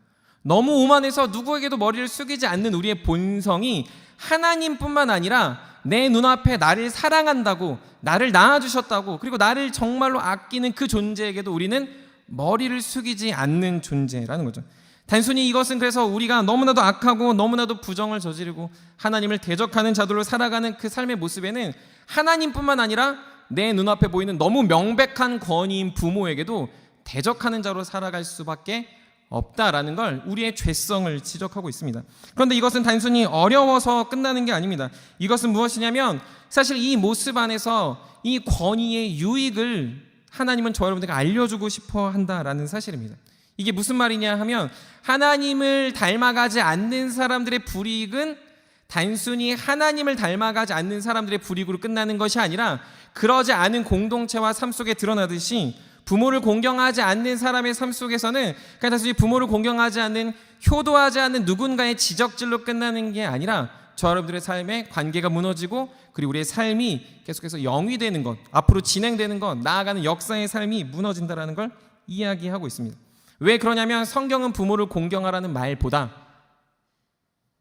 너무 오만해서 누구에게도 머리를 숙이지 않는 우리의 본성이 하나님뿐만 아니라 내 눈앞에 나를 사랑한다고 나를 낳아주셨다고 그리고 나를 정말로 아끼는 그 존재에게도 우리는 머리를 숙이지 않는 존재라는 거죠. 단순히 이것은 그래서 우리가 너무나도 악하고 너무나도 부정을 저지르고 하나님을 대적하는 자들로 살아가는 그 삶의 모습에는 하나님뿐만 아니라 내 눈앞에 보이는 너무 명백한 권위인 부모에게도 대적하는 자로 살아갈 수밖에 없다라는 걸 우리의 죄성을 지적하고 있습니다. 그런데 이것은 단순히 어려워서 끝나는 게 아닙니다. 이것은 무엇이냐면 사실 이 모습 안에서 이 권위의 유익을 하나님은 저 여러분들에게 알려주고 싶어 한다라는 사실입니다. 이게 무슨 말이냐 하면 하나님을 닮아가지 않는 사람들의 불이익은 단순히 하나님을 닮아가지 않는 사람들의 불이익으로 끝나는 것이 아니라 그러지 않은 공동체와 삶 속에 드러나듯이 부모를 공경하지 않는 사람의 삶 속에서는 그냥 단순히 부모를 공경하지 않는 효도하지 않는 누군가의 지적질로 끝나는 게 아니라 저 여러분들의 삶의 관계가 무너지고 그리고 우리의 삶이 계속해서 영위되는 것, 앞으로 진행되는 것, 나아가는 역사의 삶이 무너진다라는 걸 이야기하고 있습니다. 왜 그러냐면 성경은 부모를 공경하라는 말보다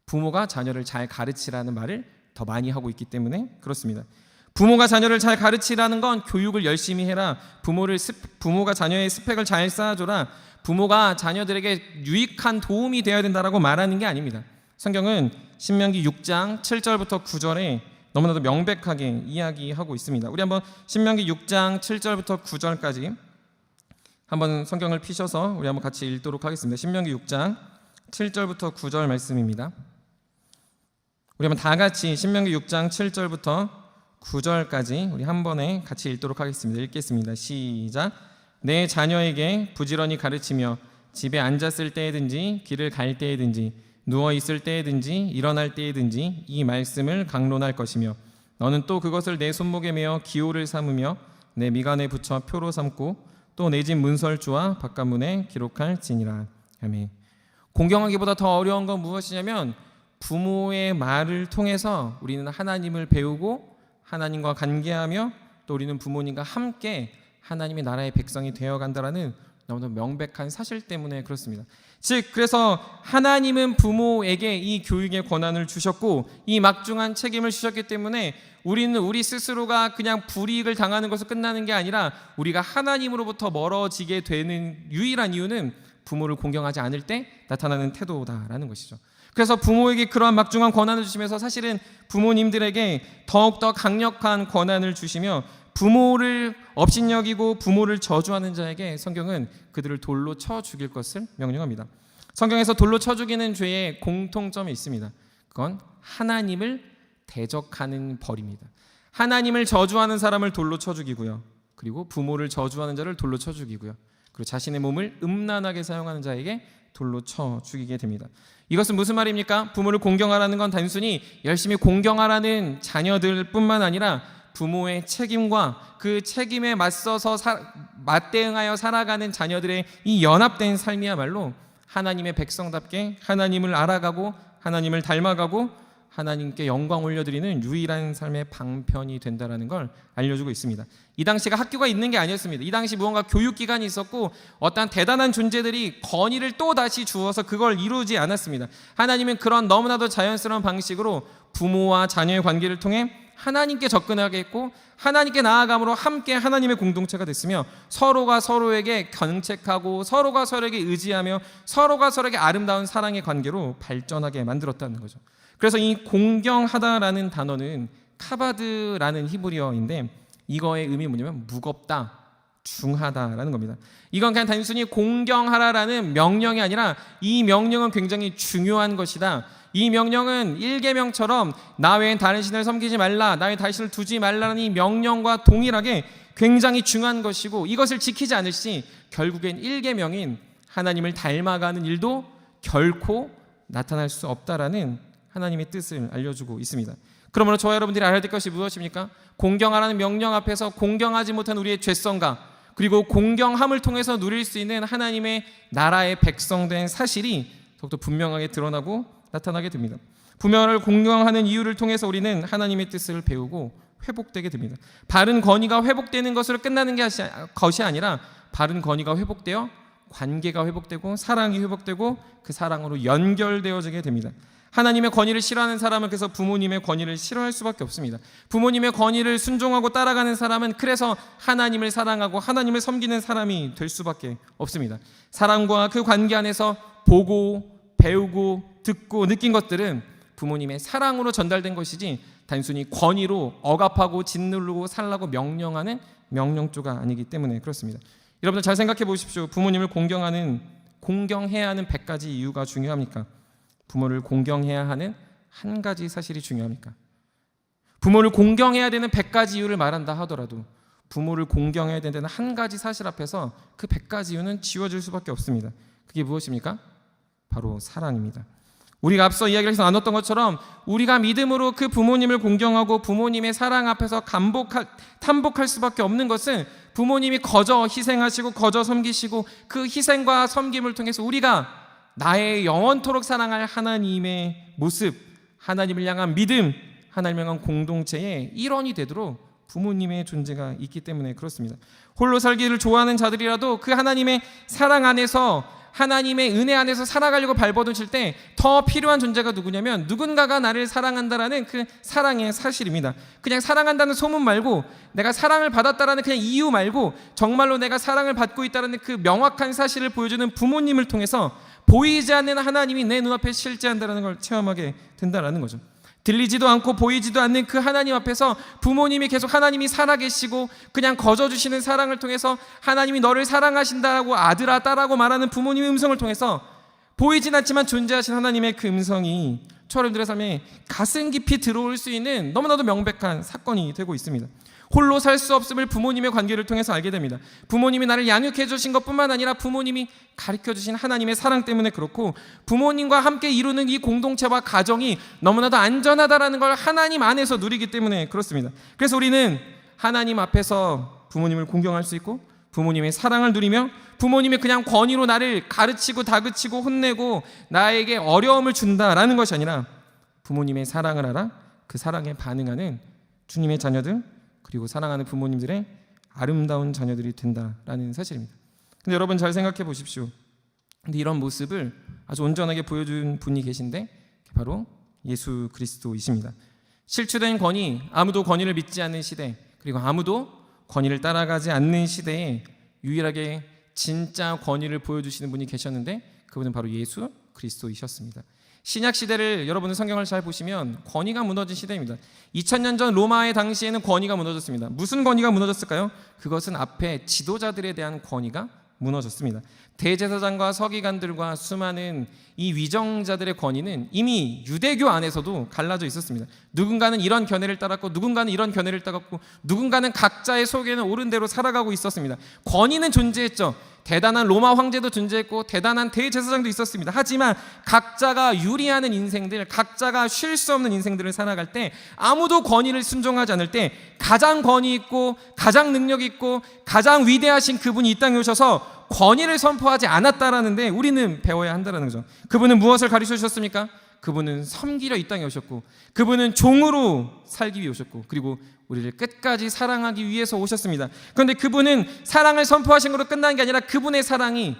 부모가 자녀를 잘 가르치라는 말을 더 많이 하고 있기 때문에 그렇습니다. 부모가 자녀를 잘 가르치라는 건 교육을 열심히 해라, 부모가 자녀의 스펙을 잘 쌓아줘라, 부모가 자녀들에게 유익한 도움이 되어야 된다라고 말하는 게 아닙니다. 성경은 신명기 6장 7절부터 9절에 너무나도 명백하게 이야기하고 있습니다. 우리 한번 신명기 6장 7절부터 9절까지 한번 성경을 피셔서 우리 한번 같이 읽도록 하겠습니다. 신명기 6장 7절부터 9절 말씀입니다. 우리 한번 다 같이 신명기 6장 7절부터 9절까지 우리 한 번에 같이 읽도록 하겠습니다. 읽겠습니다. 시작. 내 자녀에게 부지런히 가르치며 집에 앉았을 때에든지 길을 갈 때에든지 누워 있을 때에든지 일어날 때에든지 이 말씀을 강론할 것이며 너는 또 그것을 내 손목에 메어 기호를 삼으며 내 미간에 붙여 표로 삼고 또 내 집 문설주와 바깥문에 기록할지니라. 아멘. 공경하기보다 더 어려운 건 무엇이냐면 부모의 말을 통해서 우리는 하나님을 배우고 하나님과 관계하며 또 우리는 부모님과 함께 하나님의 나라의 백성이 되어간다라는 너무나 명백한 사실 때문에 그렇습니다. 즉 그래서 하나님은 부모에게 이 교육의 권한을 주셨고 이 막중한 책임을 주셨기 때문에 우리는 우리 스스로가 그냥 불이익을 당하는 것으로 끝나는 게 아니라 우리가 하나님으로부터 멀어지게 되는 유일한 이유는 부모를 공경하지 않을 때 나타나는 태도다라는 것이죠. 그래서 부모에게 그러한 막중한 권한을 주시면서 사실은 부모님들에게 더욱더 강력한 권한을 주시며 부모를 업신여기고 부모를 저주하는 자에게 성경은 그들을 돌로 쳐 죽일 것을 명령합니다. 성경에서 돌로 쳐 죽이는 죄의 공통점이 있습니다. 그건 하나님을 대적하는 벌입니다. 하나님을 저주하는 사람을 돌로 쳐 죽이고요. 그리고 부모를 저주하는 자를 돌로 쳐 죽이고요. 그리고 자신의 몸을 음란하게 사용하는 자에게 돌로 쳐 죽이게 됩니다. 이것은 무슨 말입니까? 부모를 공경하라는 건 단순히 열심히 공경하라는 자녀들뿐만 아니라 부모의 책임과 그 책임에 맞서서 맞대응하여 살아가는 자녀들의 이 연합된 삶이야말로 하나님의 백성답게 하나님을 알아가고 하나님을 닮아가고 하나님께 영광 올려드리는 유일한 삶의 방편이 된다는 걸 알려주고 있습니다. 이 당시가 학교가 있는 게 아니었습니다. 이 당시 무언가 교육기관이 있었고 어떠한 대단한 존재들이 건의를 또 다시 주어서 그걸 이루지 않았습니다. 하나님은 그런 너무나도 자연스러운 방식으로 부모와 자녀의 관계를 통해 하나님께 접근하게 했고 하나님께 나아감으로 함께 하나님의 공동체가 됐으며 서로가 서로에게 견책하고 서로가 서로에게 의지하며 서로가 서로에게 아름다운 사랑의 관계로 발전하게 만들었다는 거죠. 그래서 이 공경하다라는 단어는 카바드라는 히브리어인데 이거의 의미 뭐냐면 무겁다, 중하다라는 겁니다. 이건 그냥 단순히 공경하라라는 명령이 아니라 이 명령은 굉장히 중요한 것이다. 이 명령은 1계명처럼 나 외엔 다른 신을 섬기지 말라, 나 외에 다른 신을 두지 말라는 이 명령과 동일하게 굉장히 중요한 것이고 이것을 지키지 않을 시 결국엔 1계명인 하나님을 닮아가는 일도 결코 나타날 수 없다라는 하나님의 뜻을 알려주고 있습니다. 그러므로 저와 여러분들이 알아야 될 것이 무엇입니까? 공경하라는 명령 앞에서 공경하지 못한 우리의 죄성과 그리고 공경함을 통해서 누릴 수 있는 하나님의 나라의 백성된 사실이 더욱더 분명하게 드러나고 나타나게 됩니다. 부모를 공경하는 이유를 통해서 우리는 하나님의 뜻을 배우고 회복되게 됩니다. 바른 권위가 회복되는 것으로 끝나는 것이 아니라 바른 권위가 회복되어 관계가 회복되고 사랑이 회복되고 그 사랑으로 연결되어지게 됩니다. 하나님의 권위를 싫어하는 사람은 그래서 부모님의 권위를 싫어할 수밖에 없습니다. 부모님의 권위를 순종하고 따라가는 사람은 그래서 하나님을 사랑하고 하나님을 섬기는 사람이 될 수밖에 없습니다. 사랑과 그 관계 안에서 보고 배우고 듣고 느낀 것들은 부모님의 사랑으로 전달된 것이지 단순히 권위로 억압하고 짓누르고 살라고 명령하는 명령조가 아니기 때문에 그렇습니다. 여러분들 잘 생각해 보십시오. 부모님을 공경해야 하는 100가지 이유가 중요합니까? 부모를 공경해야 하는 한 가지 사실이 중요합니까? 부모를 공경해야 되는 100가지 이유를 말한다 하더라도 부모를 공경해야 된다는 한 가지 사실 앞에서 그 100가지 이유는 지워질 수밖에 없습니다. 그게 무엇입니까? 바로 사랑입니다. 우리가 앞서 이야기를 해서 나눴던 것처럼 우리가 믿음으로 그 부모님을 공경하고 부모님의 사랑 앞에서 탄복할 수밖에 없는 것은 부모님이 거저 희생하시고 거저 섬기시고 그 희생과 섬김을 통해서 우리가 나의 영원토록 사랑할 하나님의 모습, 하나님을 향한 믿음, 하나님을 향한 공동체의 일원이 되도록 부모님의 존재가 있기 때문에 그렇습니다. 홀로 살기를 좋아하는 자들이라도 그 하나님의 사랑 안에서, 하나님의 은혜 안에서 살아가려고 발버둥칠 때 더 필요한 존재가 누구냐면 누군가가 나를 사랑한다라는 그 사랑의 사실입니다. 그냥 사랑한다는 소문 말고, 내가 사랑을 받았다라는 그냥 이유 말고, 정말로 내가 사랑을 받고 있다라는 그 명확한 사실을 보여주는 부모님을 통해서 보이지 않는 하나님이 내 눈앞에 실제한다라는 걸 체험하게 된다라는 거죠. 들리지도 않고 보이지도 않는 그 하나님 앞에서 부모님이 계속 하나님이 살아계시고 그냥 거저주시는 사랑을 통해서 하나님이 너를 사랑하신다라고 아들아 딸하고 말하는 부모님의 음성을 통해서 보이진 않지만 존재하신 하나님의 그 음성이 여러분들의 삶에 가슴 깊이 들어올 수 있는 너무나도 명백한 사건이 되고 있습니다. 홀로 살 수 없음을 부모님의 관계를 통해서 알게 됩니다. 부모님이 나를 양육해 주신 것뿐만 아니라 부모님이 가르쳐 주신 하나님의 사랑 때문에 그렇고, 부모님과 함께 이루는 이 공동체와 가정이 너무나도 안전하다라는 걸 하나님 안에서 누리기 때문에 그렇습니다. 그래서 우리는 하나님 앞에서 부모님을 공경할 수 있고 부모님의 사랑을 누리며, 부모님이 그냥 권위로 나를 가르치고 다그치고 혼내고 나에게 어려움을 준다라는 것이 아니라 부모님의 사랑을 알아 그 사랑에 반응하는 주님의 자녀들, 그리고 사랑하는 부모님들의 아름다운 자녀들이 된다라는 사실입니다. 근데 여러분 잘 생각해 보십시오. 근데 이런 모습을 아주 온전하게 보여준 분이 계신데 바로 예수 그리스도이십니다. 실추된 권위, 아무도 권위를 믿지 않는 시대, 그리고 아무도 권위를 따라가지 않는 시대에 유일하게 진짜 권위를 보여주시는 분이 계셨는데 그분은 바로 예수 그리스도이셨습니다. 신약 시대를 여러분은 성경을 잘 보시면 권위가 무너진 시대입니다. 2000년 전 로마의 당시에는 권위가 무너졌습니다. 무슨 권위가 무너졌을까요? 그것은 앞에 지도자들에 대한 권위가 무너졌습니다. 대제사장과 서기관들과 수많은 이 위정자들의 권위는 이미 유대교 안에서도 갈라져 있었습니다. 누군가는 이런 견해를 따랐고 누군가는 이런 견해를 따랐고 누군가는 각자의 속에는 옳은 대로 살아가고 있었습니다. 권위는 존재했죠. 대단한 로마 황제도 존재했고 대단한 대제사장도 있었습니다. 하지만 각자가 유리하는 인생들, 각자가 쉴 수 없는 인생들을 살아갈 때 아무도 권위를 순종하지 않을 때 가장 권위 있고 가장 능력 있고 가장 위대하신 그분이 이 땅에 오셔서 권위를 선포하지 않았다라는데 우리는 배워야 한다는 거죠. 그분은 무엇을 가르쳐 주셨습니까? 그분은 섬기려 이 땅에 오셨고, 그분은 종으로 살기 위해 오셨고, 그리고 우리를 끝까지 사랑하기 위해서 오셨습니다. 그런데 그분은 사랑을 선포하신 것으로 끝난 게 아니라 그분의 사랑이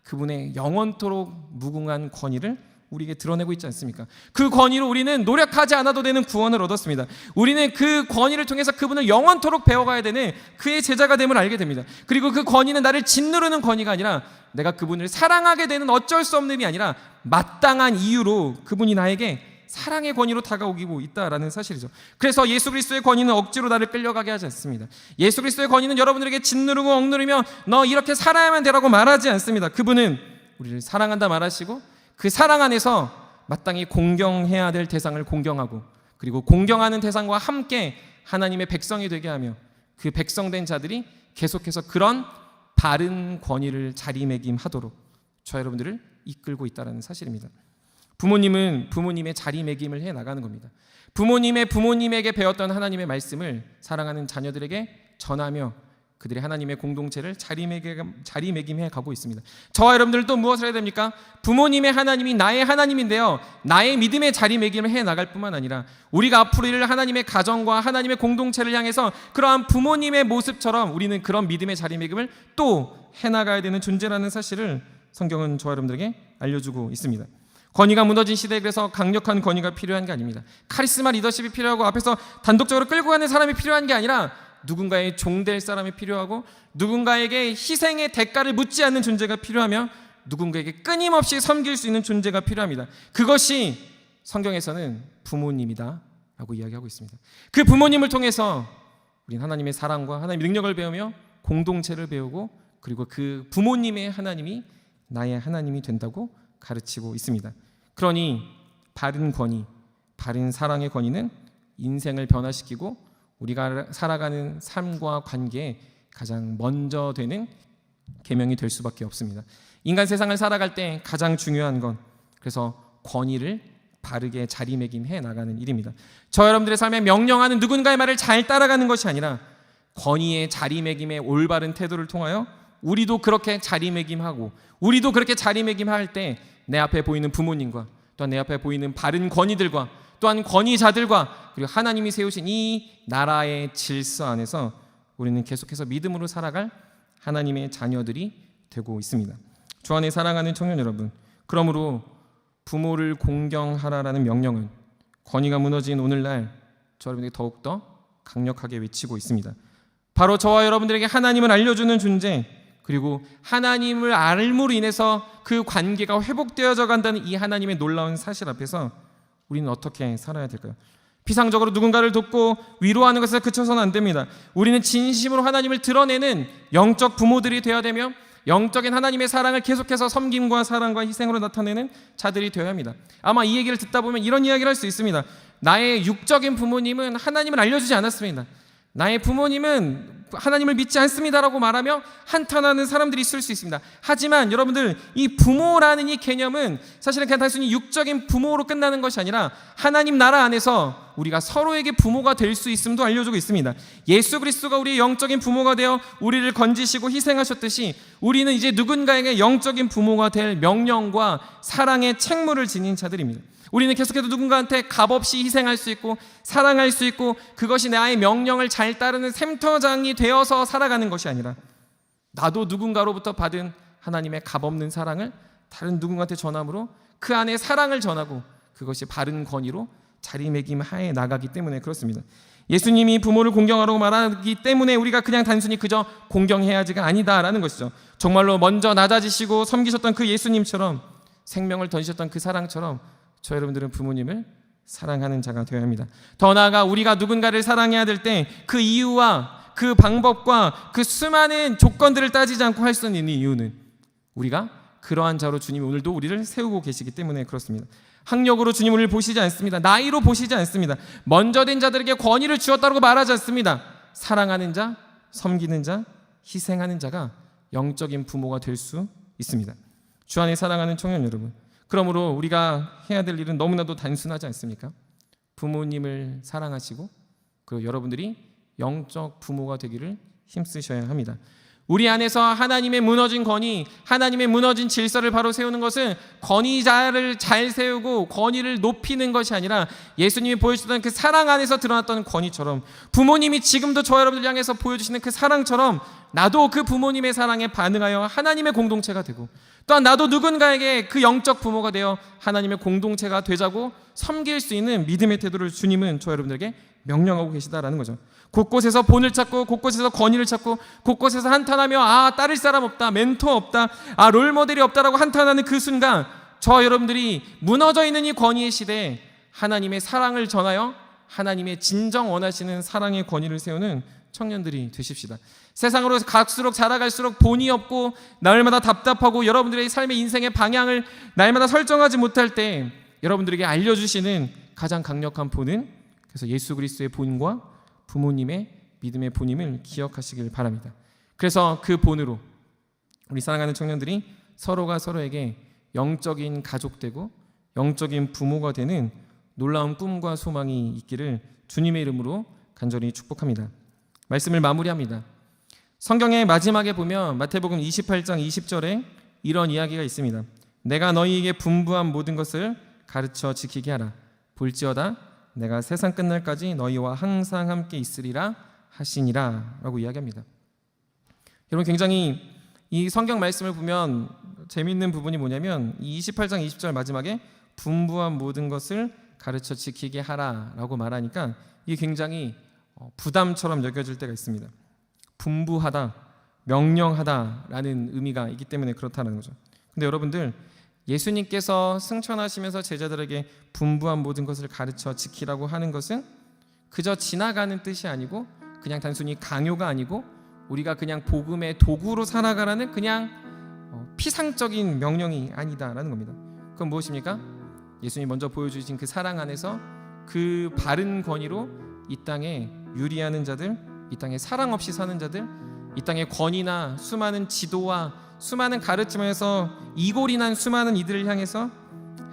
그분의 영원토록 무궁한 권위를 우리에게 드러내고 있지 않습니까? 그 권위로 우리는 노력하지 않아도 되는 구원을 얻었습니다. 우리는 그 권위를 통해서 그분을 영원토록 배워가야 되는 그의 제자가 됨을 알게 됩니다. 그리고 그 권위는 나를 짓누르는 권위가 아니라 내가 그분을 사랑하게 되는 어쩔 수 없는이 아니라 마땅한 이유로 그분이 나에게 사랑의 권위로 다가오고 있다라는 사실이죠. 그래서 예수 그리스도의 권위는 억지로 나를 끌려가게 하지 않습니다. 예수 그리스도의 권위는 여러분들에게 짓누르고 억누르며 너 이렇게 살아야만 되라고 말하지 않습니다. 그분은 우리를 사랑한다 말하시고 그 사랑 안에서 마땅히 공경해야 될 대상을 공경하고, 그리고 공경하는 대상과 함께 하나님의 백성이 되게 하며 그 백성된 자들이 계속해서 그런 바른 권위를 자리매김하도록 저 여러분들을 이끌고 있다는 사실입니다. 부모님은 부모님의 자리매김을 해나가는 겁니다. 부모님에게 배웠던 하나님의 말씀을 사랑하는 자녀들에게 전하며 그들이 하나님의 공동체를 자리매김해 가고 있습니다. 저와 여러분들도 무엇을 해야 됩니까? 부모님의 하나님이 나의 하나님인데요, 나의 믿음의 자리매김을 해나갈 뿐만 아니라 우리가 앞으로 이를 하나님의 가정과 하나님의 공동체를 향해서 그러한 부모님의 모습처럼 우리는 그런 믿음의 자리매김을 또 해나가야 되는 존재라는 사실을 성경은 저와 여러분들에게 알려주고 있습니다. 권위가 무너진 시대에 그래서 강력한 권위가 필요한 게 아닙니다. 카리스마 리더십이 필요하고 앞에서 단독적으로 끌고 가는 사람이 필요한 게 아니라 누군가의 종될 사람이 필요하고, 누군가에게 희생의 대가를 묻지 않는 존재가 필요하며, 누군가에게 끊임없이 섬길 수 있는 존재가 필요합니다. 그것이 성경에서는 부모님이다 라고 이야기하고 있습니다. 그 부모님을 통해서 우리는 하나님의 사랑과 하나님의 능력을 배우며 공동체를 배우고, 그리고 그 부모님의 하나님이 나의 하나님이 된다고 가르치고 있습니다. 그러니 바른 권위, 바른 사랑의 권위는 인생을 변화시키고 우리가 살아가는 삶과 관계에 가장 먼저 되는 계명이 될 수밖에 없습니다. 인간 세상을 살아갈 때 가장 중요한 건 그래서 권위를 바르게 자리매김해 나가는 일입니다. 저 여러분들의 삶에 명령하는 누군가의 말을 잘 따라가는 것이 아니라 권위의 자리매김의 올바른 태도를 통하여 우리도 그렇게 자리매김하고 우리도 그렇게 자리매김할 때 내 앞에 보이는 부모님과 또한 내 앞에 보이는 바른 권위들과 또한 권위자들과 그리고 하나님이 세우신 이 나라의 질서 안에서 우리는 계속해서 믿음으로 살아갈 하나님의 자녀들이 되고 있습니다. 주 안에 사랑하는 청년 여러분, 그러므로 부모를 공경하라라는 명령은 권위가 무너진 오늘날 저 여러분에게 더욱더 강력하게 외치고 있습니다. 바로 저와 여러분들에게 하나님을 알려주는 존재, 그리고 하나님을 알므로 인해서 그 관계가 회복되어져 간다는 이 하나님의 놀라운 사실 앞에서 우리는 어떻게 살아야 될까요? 피상적으로 누군가를 돕고 위로하는 것에 그쳐서는 안 됩니다. 우리는 진심으로 하나님을 드러내는 영적 부모들이 되어야 되며 영적인 하나님의 사랑을 계속해서 섬김과 사랑과 희생으로 나타내는 자들이 되어야 합니다. 아마 이 얘기를 듣다 보면 이런 이야기를 할 수 있습니다. 나의 육적인 부모님은 하나님을 알려주지 않았습니다. 나의 부모님은 하나님을 믿지 않습니다라고 말하며 한탄하는 사람들이 있을 수 있습니다. 하지만 여러분들, 이 부모라는 이 개념은 사실은 그냥 단순히 육적인 부모로 끝나는 것이 아니라 하나님 나라 안에서 우리가 서로에게 부모가 될 수 있음도 알려주고 있습니다. 예수 그리스도가 우리의 영적인 부모가 되어 우리를 건지시고 희생하셨듯이 우리는 이제 누군가에게 영적인 부모가 될 명령과 사랑의 책무를 지닌 자들입니다. 우리는 계속해서 누군가한테 값없이 희생할 수 있고 사랑할 수 있고 그것이 나의 명령을 잘 따르는 샘터장이 되어서 살아가는 것이 아니라 나도 누군가로부터 받은 하나님의 값없는 사랑을 다른 누군가한테 전함으로 그 안에 사랑을 전하고 그것이 바른 권위로 자리매김하에 나가기 때문에 그렇습니다. 예수님이 부모를 공경하라고 말하기 때문에 우리가 그냥 단순히 그저 공경해야지가 아니다라는 것이죠. 정말로 먼저 낮아지시고 섬기셨던 그 예수님처럼 생명을 던지셨던 그 사랑처럼 저 여러분들은 부모님을 사랑하는 자가 되어야 합니다. 더 나아가 우리가 누군가를 사랑해야 될 때 그 이유와 그 방법과 그 수많은 조건들을 따지지 않고 할 수 있는 이유는 우리가 그러한 자로 주님이 오늘도 우리를 세우고 계시기 때문에 그렇습니다. 학력으로 주님 우리를 보시지 않습니다. 나이로 보시지 않습니다. 먼저 된 자들에게 권위를 주었다고 말하지 않습니다. 사랑하는 자, 섬기는 자, 희생하는 자가 영적인 부모가 될 수 있습니다. 주 안에 사랑하는 청년 여러분, 그러므로 우리가 해야 될 일은 너무나도 단순하지 않습니까? 부모님을 사랑하시고 그리고 여러분들이 영적 부모가 되기를 힘쓰셔야 합니다. 우리 안에서 하나님의 무너진 권위, 하나님의 무너진 질서를 바로 세우는 것은 권위자를 잘 세우고 권위를 높이는 것이 아니라 예수님이 보여주셨던 그 사랑 안에서 드러났던 권위처럼 부모님이 지금도 저 여러분들 향해서 보여주시는 그 사랑처럼 나도 그 부모님의 사랑에 반응하여 하나님의 공동체가 되고 또한 나도 누군가에게 그 영적 부모가 되어 하나님의 공동체가 되자고 섬길 수 있는 믿음의 태도를 주님은 저 여러분들에게 명령하고 계시다라는 거죠. 곳곳에서 본을 찾고 곳곳에서 권위를 찾고 곳곳에서 한탄하며 따를 사람 없다, 멘토 없다, 롤모델이 없다라고 한탄하는 그 순간 저 여러분들이 무너져 있는 이 권위의 시대에 하나님의 사랑을 전하여 하나님의 진정 원하시는 사랑의 권위를 세우는 청년들이 되십시다. 세상으로 갈수록 자라갈수록 본이 없고 날마다 답답하고 여러분들의 삶의 인생의 방향을 날마다 설정하지 못할 때 여러분들에게 알려주시는 가장 강력한 본은 그래서 예수 그리스도의 본과 부모님의 믿음의 본임을 기억하시길 바랍니다. 그래서 그 본으로 우리 사랑하는 청년들이 서로가 서로에게 영적인 가족 되고 영적인 부모가 되는 놀라운 꿈과 소망이 있기를 주님의 이름으로 간절히 축복합니다. 말씀을 마무리합니다. 성경의 마지막에 보면 마태복음 28장 20절에 이런 이야기가 있습니다. 내가 너희에게 분부한 모든 것을 가르쳐 지키게 하라. 볼지어다 내가 세상 끝날까지 너희와 항상 함께 있으리라 하시니라 라고 이야기합니다. 여러분, 굉장히 이 성경 말씀을 보면 재미있는 부분이 뭐냐면 이 28장 20절 마지막에 분부한 모든 것을 가르쳐 지키게 하라 라고 말하니까 이게 굉장히 부담처럼 여겨질 때가 있습니다. 분부하다, 명령하다라는 의미가 있기 때문에 그렇다는 거죠. 근데 여러분들, 예수님께서 승천하시면서 제자들에게 분부한 모든 것을 가르쳐 지키라고 하는 것은 그저 지나가는 뜻이 아니고 그냥 단순히 강요가 아니고 우리가 그냥 복음의 도구로 살아가라는 그냥 피상적인 명령이 아니다라는 겁니다. 그건 무엇입니까? 예수님이 먼저 보여주신 그 사랑 안에서 그 바른 권위로 이 땅에 유리하는 자들, 이 땅에 사랑 없이 사는 자들, 이 땅의 권위나 수많은 지도와 수많은 가르침에서 이골이 난 수많은 이들을 향해서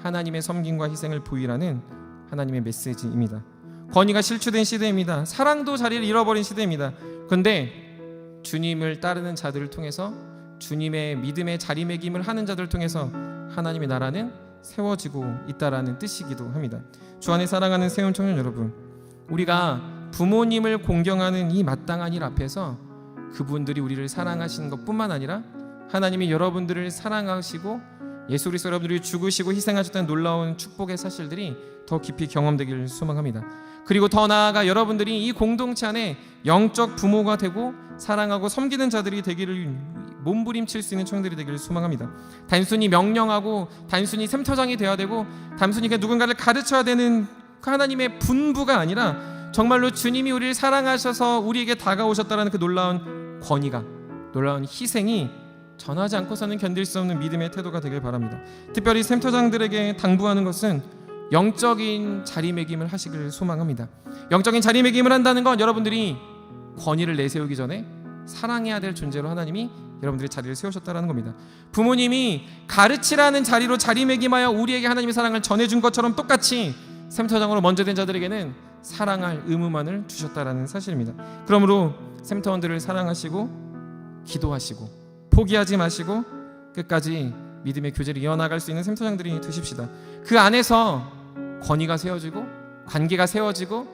하나님의 섬김과 희생을 보이라는 하나님의 메시지입니다. 권위가 실추된 시대입니다. 사랑도 자리를 잃어버린 시대입니다. 그런데 주님을 따르는 자들을 통해서, 주님의 믿음의 자리매김을 하는 자들을 통해서 하나님의 나라는 세워지고 있다라는 뜻이기도 합니다. 주 안에 사랑하는 세움 청년 여러분, 우리가 부모님을 공경하는 이 마땅한 일 앞에서 그분들이 우리를 사랑하시는 것뿐만 아니라 하나님이 여러분들을 사랑하시고 예수 그리스도 여러분들이 죽으시고 희생하셨다는 놀라운 축복의 사실들이 더 깊이 경험되기를 소망합니다. 그리고 더 나아가 여러분들이 이 공동체 안에 영적 부모가 되고 사랑하고 섬기는 자들이 되기를 몸부림칠 수 있는 청년들이 되기를 소망합니다. 단순히 명령하고 단순히 샘터장이 되어야 되고 단순히 누군가를 가르쳐야 되는 그 하나님의 분부가 아니라 정말로 주님이 우리를 사랑하셔서 우리에게 다가오셨다는 그 놀라운 권위가, 놀라운 희생이 전하지 않고서는 견딜 수 없는 믿음의 태도가 되길 바랍니다. 특별히 샘터장들에게 당부하는 것은 영적인 자리매김을 하시기를 소망합니다. 영적인 자리매김을 한다는 건 여러분들이 권위를 내세우기 전에 사랑해야 될 존재로 하나님이 여러분들의 자리를 세우셨다는 겁니다. 부모님이 가르치라는 자리로 자리매김하여 우리에게 하나님의 사랑을 전해준 것처럼 똑같이 샘터장으로 먼저 된 자들에게는 사랑할 의무만을 주셨다는 사실입니다. 그러므로 샘터원들을 사랑하시고 기도하시고 포기하지 마시고 끝까지 믿음의 교제를 이어나갈 수 있는 샘터장들이 되십시다. 그 안에서 권위가 세워지고 관계가 세워지고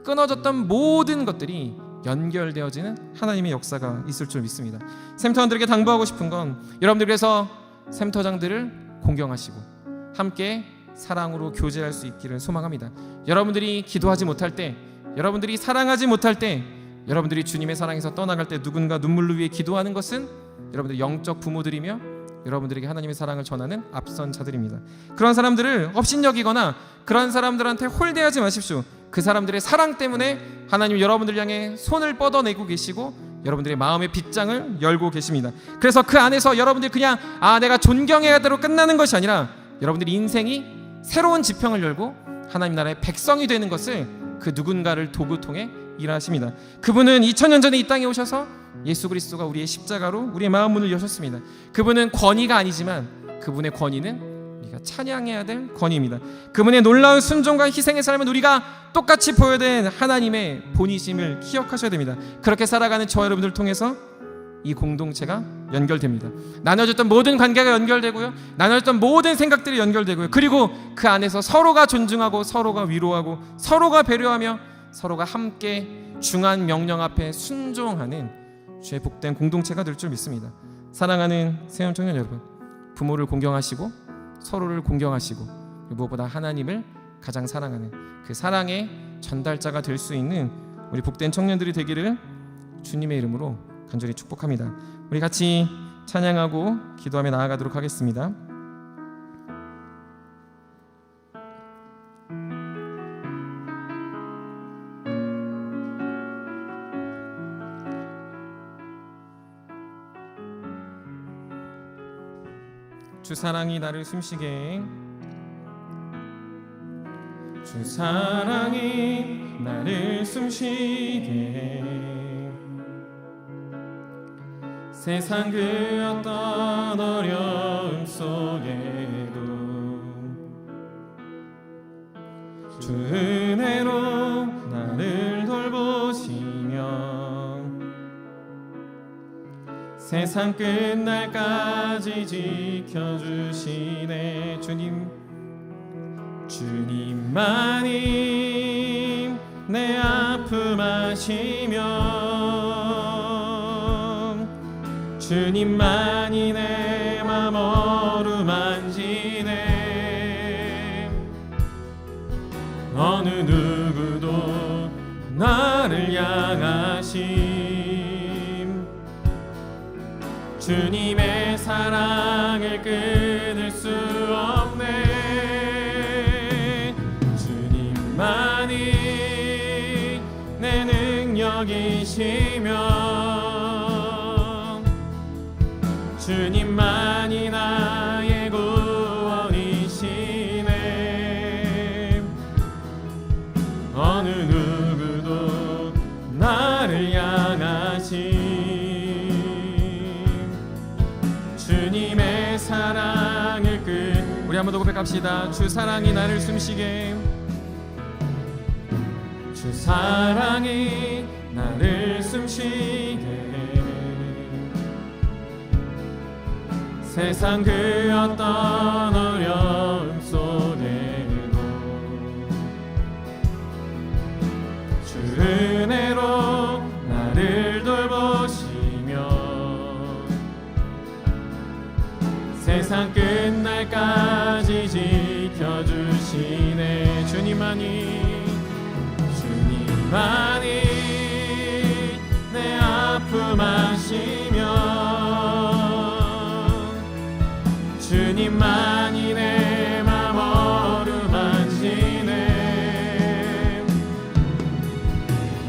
끊어졌던 모든 것들이 연결되어지는 하나님의 역사가 있을 줄 믿습니다. 샘터원들에게 당부하고 싶은 건 여러분들 그래서 샘터장들을 공경하시고 함께 사랑으로 교제할 수 있기를 소망합니다. 여러분들이 기도하지 못할 때, 여러분들이 사랑하지 못할 때, 여러분들이 주님의 사랑에서 떠나갈 때 누군가 눈물을 위해 기도하는 것은 여러분들 영적 부모들이며 여러분들에게 하나님의 사랑을 전하는 앞선 자들입니다. 그런 사람들을 업신여기거나 그런 사람들한테 홀대하지 마십시오. 그 사람들의 사랑 때문에 하나님 여러분들 향해 손을 뻗어내고 계시고 여러분들의 마음의 빗장을 열고 계십니다. 그래서 그 안에서 여러분들이 그냥 내가 존경해야 대로 끝나는 것이 아니라 여러분들의 인생이 새로운 지평을 열고 하나님 나라의 백성이 되는 것을 그 누군가를 도구통해 일하십니다. 그분은 2000년 전에 이 땅에 오셔서 예수 그리스도가 우리의 십자가로 우리의 마음 문을 여셨습니다. 그분은 권위가 아니지만 그분의 권위는 우리가 찬양해야 될 권위입니다. 그분의 놀라운 순종과 희생의 삶은 우리가 똑같이 보여야 되는 하나님의 본이심을 기억하셔야 됩니다. 그렇게 살아가는 저와 여러분들을 통해서 이 공동체가 연결됩니다. 나눠졌던 모든 관계가 연결되고요, 나눠졌던 모든 생각들이 연결되고요, 그리고 그 안에서 서로가 존중하고 서로가 위로하고 서로가 배려하며 서로가 함께 중한 명령 앞에 순종하는 주의 복된 공동체가 될 줄 믿습니다. 사랑하는 세움 청년 여러분, 부모를 공경하시고 서로를 공경하시고 무엇보다 하나님을 가장 사랑하는 그 사랑의 전달자가 될 수 있는 우리 복된 청년들이 되기를 주님의 이름으로 간절히 축복합니다. 우리 같이 찬양하고 기도하며 나아가도록 하겠습니다. 주 사랑이 나를 숨쉬게, 주 사랑이 나를 숨쉬게, 세상 그 어떤 어려움 속에도 주 은혜로 나를 돌보시며 세상 끝날까지 지켜주시네. 주님만이 내 아픔 아시며 주님만이 내 맘 어루만지네. 어느 누구도 나를 향하신 주님의 사랑을 끊을 수 없네. 주님만이 내 능력이시며 주님만이 나의 구원이시네. 어느 누구도 한 번 더 고백합시다. 주 사랑이 나를 숨쉬게, 주 사랑이 나를 숨쉬게 세상 그 어떤 어려움 속에도 주 은혜로 나를 돌보시며 세상 끝날까지 지켜주시네. 주님만이 내 아픔 아시며 주님만이 내 맘 어루만지네.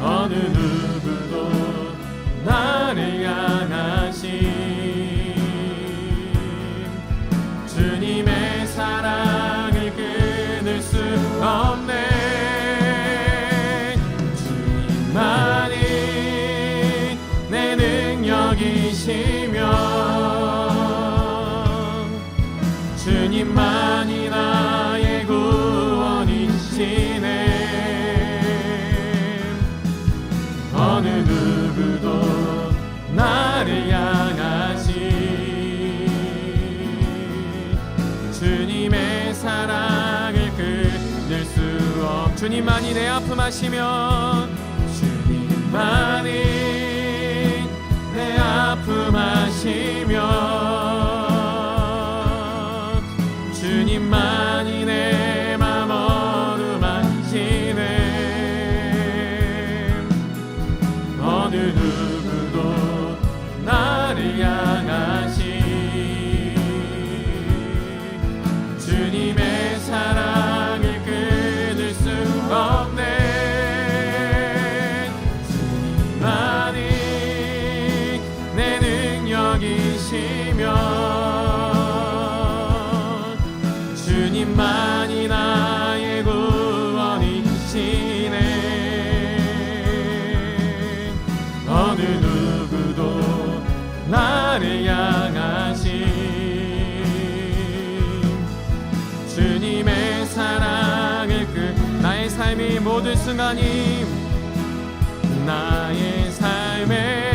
어느 누구도 나를 향하신 주님의 사랑을 끊을 수 없네. 주님만이 내 능력이시며 주님만이 나의 구원이시네. 어느 누구도 나를 향하신 주님의 사랑을 끊을 수 없. 주님만이 내 아픔 아시며 주님만이 내 아픔 아시며 주님만이 내 맘 어루만지네. 어느 누구도 나를 향하신 주님의 사랑을 끊을 수 없네. 주님만이 내 능력이시며 주님만이 나의 구원이시네. 어느 누구도 나를 향하신 주님의 사랑을 나의 삶의 모든 순간이 나의 삶의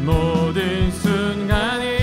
모든 순간이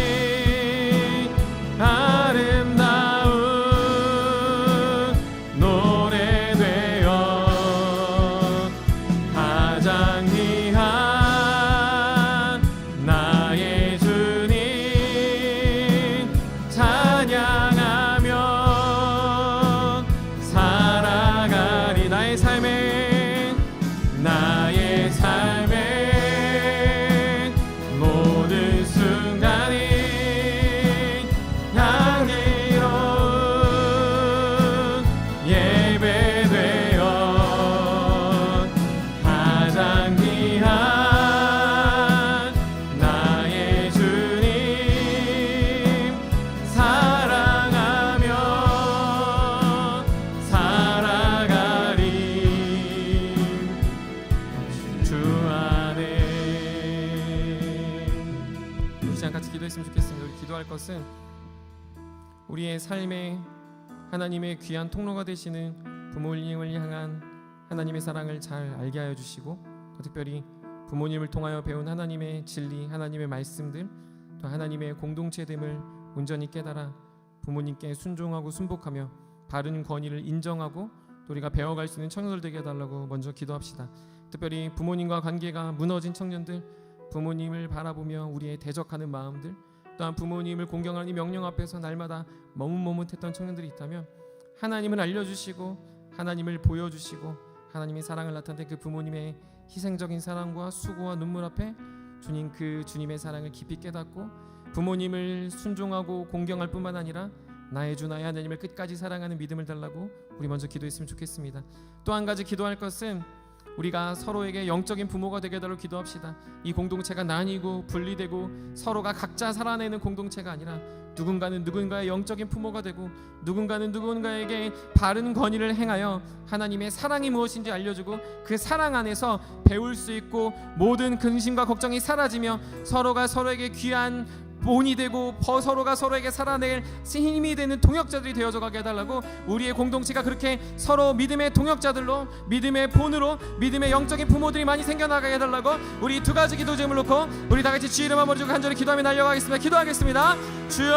것은 우리의 삶에 하나님의 귀한 통로가 되시는 부모님을 향한 하나님의 사랑을 잘 알게 하여 주시고, 또 특별히 부모님을 통하여 배운 하나님의 진리, 하나님의 말씀들, 또 하나님의 공동체됨을 온전히 깨달아 부모님께 순종하고 순복하며 바른 권위를 인정하고 또 우리가 배워갈 수 있는 청년들 되게 해달라고 먼저 기도합시다. 특별히 부모님과 관계가 무너진 청년들, 부모님을 바라보며 우리의 대적하는 마음들, 또한 부모님을 공경하는 이 명령 앞에서 날마다 머뭇머뭇했던 청년들이 있다면 하나님을 알려주시고 하나님을 보여주시고 하나님의 사랑을 나타낸 그 부모님의 희생적인 사랑과 수고와 눈물 앞에 주님, 그 주님의 사랑을 깊이 깨닫고 부모님을 순종하고 공경할 뿐만 아니라 나의 주 나의 하나님을 끝까지 사랑하는 믿음을 달라고 우리 먼저 기도했으면 좋겠습니다. 또 한 가지 기도할 것은 우리가 서로에게 영적인 부모가 되게 해달라고 기도합시다. 이 공동체가 나뉘고 분리되고 서로가 각자 살아내는 공동체가 아니라 누군가는 누군가의 영적인 부모가 되고 누군가는 누군가에게 바른 권위를 행하여 하나님의 사랑이 무엇인지 알려주고 그 사랑 안에서 배울 수 있고 모든 근심과 걱정이 사라지며 서로가 서로에게 귀한 본이 되고 서로가 서로에게 살아낼 힘이 되는 동역자들이 되어져 가게 해달라고, 우리의 공동체가 그렇게 서로 믿음의 동역자들로, 믿음의 본으로, 믿음의 영적인 부모들이 많이 생겨나가게 해달라고, 우리 두 가지 기도 제목을 놓고 우리 다 같이 주 이름 한번 부르고 간절히 기도하며 달려가겠습니다. 기도하겠습니다. 주여,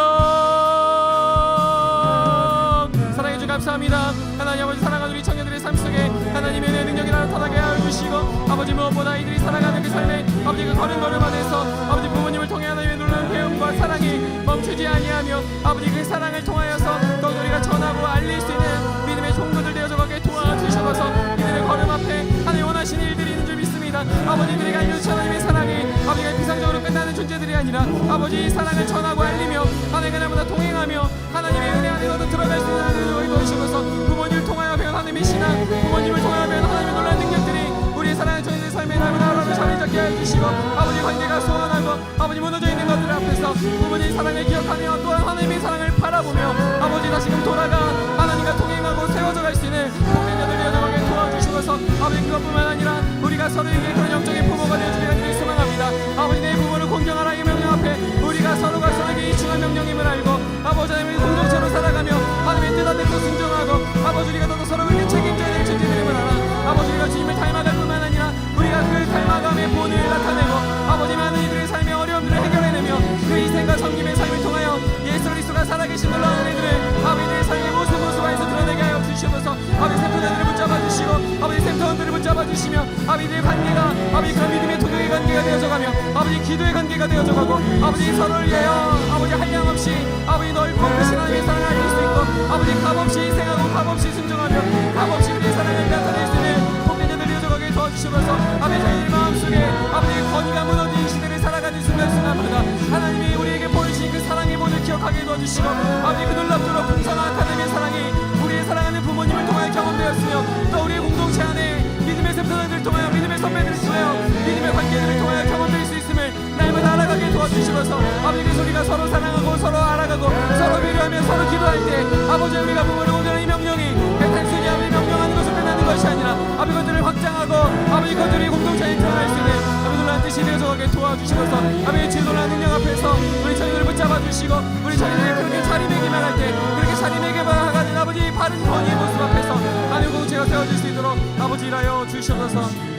사랑해 주 감사합니다. 하나님 아버지, 사랑하는 우리 청년들의 삶 속에 하나님의 은혜의 능력이 나타나게 하여 주시고, 아버지 무엇보다 이들이 살아가는 그 삶에 아버지 그 걸음걸음 안에서 아버지 부모님을 통해 하나님의 놀라운 배움과 사랑이 멈추지 아니하며 아버지 그 사랑을 통하여서 또 우리가 전하고 알릴 수 있는 믿음의 종도들 되어져 가게 도와주셔서 이들의 걸음 앞에 하나님 원하시는 일들이 있는 줄 믿습니다. 아버지들에게 알려주신 하나님의 사랑이 아버지가 비상적으로 끝나는 존재들이 아니라 아버지 이 사랑을 전하고 알리며 하나님 그날마다 동행하며 하나님의 은혜 안에 너도 들어갈 수 있는 하나님을 도와주셔서 부모님을 통하여 배운 하나님의 신앙, 부모님을 통하여 배운 하나님의 놀라운 능력들이 우리의 사랑의 저희들의 삶에 날마다 하나님을 자리 잡게 해주시고, 아버지 관계가 소원하고 아버지 무너져 있는 것들 앞에서 부모님의 사랑을 기억하며 또한 하나님의 사랑을 바라보며 아버지 다시금 돌아가 하나님과 동행하고 세워져 갈 수 있는 공동체들 되어가게 도와주시고서 아버지 그것뿐만 아니라 우리가 서로에게 그런 영적인 부모가 되어주길 간절히 소망합니다. 아버지 내 부모를 공경하라 이 명령 앞에 우리가 서로가 서로에게 이 중한 명령임을 알고 아버지 하나님의 공동체로 살아가며 하나님의 뜻한 대로 순종하고 아버지 우리가 너도 서로에게 책임져야 될 존재들임을 알아 아버지 우리가 주님을 닮아갈 뿐만 아니라 우리가 그 닮아감의 본을 나타내고 아버지 많은 이들의 삶의 어려움들을 해결해내며 그 희생과 섬김의 삶을 통하여 예수 그리스도가 살아계신 놀라운 은혜들을 아버지의 삶의 모습 안에서 드러내게 하여 주시옵소서. 아버지 샘터자들을 붙잡아 주시고 아버지 샘터원들을 붙잡아 주시며 아버지의 관계가 아버지 그 믿음의 도덕의 관계가 되어져가며 아버지 기도의 관계가 되어져가고 아버지 서로를 위하여 아버지 한량없이 아버지 넓고 크신 하나님의 사랑을 알릴 수 있고 아버지 값없이 희생하고 값없이 순종하며 값없이 우리의 사랑을 나타낼 수 있는 공동체들 되어져가게 도와주시면서 아버지 저희들 마음속에 아버지 권위가 무너진 시대를 살아가는 순간순간마다 하나님이 우리에게 보이신 그 사랑의 본을 기억하게 도와주시고 아버지 그 놀랍도록 풍성한 하나님의 사랑이 우리의 사랑하는 부모님을 통하여 경험되었으며 또 우리의 공동체 안에 믿음의 샘터들을 통하여 믿음의 선배들을 통하여 믿음의 관계들을 통하여 경험될 수 있음을 날마다 알아가게 도와주시면서 아버지 그 소리가 서로 사랑하고 서로 알아가고 서로 배려하며 서로 기도할 때 아버지 우리가 부모를 오늘은 이 명령이 단순히 아버지 명령하는 것을 끝나는 것이 아니라 아버지 것들을 확장하고 아버지 것들이 공동체에 드러날 수 있는 아버지 놀라운 뜻이 되어져가게 도와주시면서 아버지 주의 놀라운 능력 앞에서 우리 저희들을 붙잡아 주시고 우리 저희들이 그렇게 자리매기만 할 때 그렇게 자리매기만 하는 아버지 바른 권위의 모습 앞에서 하나님 공동체가 세워질 수 있도록 아버지 일하여 주시옵소서.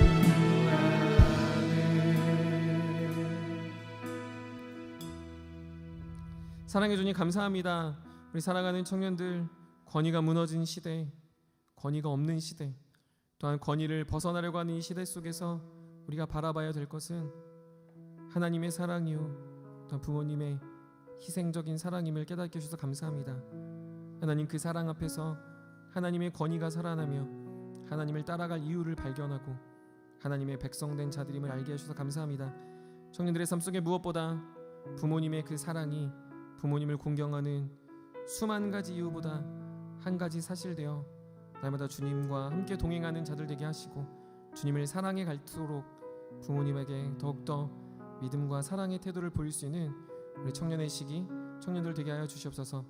사랑해 주님 감사합니다. 우리 사랑하는 청년들 권위가 무너진 시대, 권위가 없는 시대, 또한 권위를 벗어나려고 하는 이 시대 속에서 우리가 바라봐야 될 것은 하나님의 사랑이요 또 부모님의 희생적인 사랑임을 깨닫게 해주셔서 감사합니다. 하나님 그 사랑 앞에서 하나님의 권위가 살아나며 하나님을 따라갈 이유를 발견하고 하나님의 백성된 자들임을 알게 해주셔서 감사합니다. 청년들의 삶 속에 무엇보다 부모님의 그 사랑이 부모님을 공경하는 수만 가지 이유보다 한 가지 사실되어 날마다 주님과 함께 동행하는 자들 되게 하시고 주님을 사랑해 갈수록 부모님에게 더욱더 믿음과 사랑의 태도를 보일 수 있는 우리 청년의 시기 청년들 되게 하여 주시옵소서.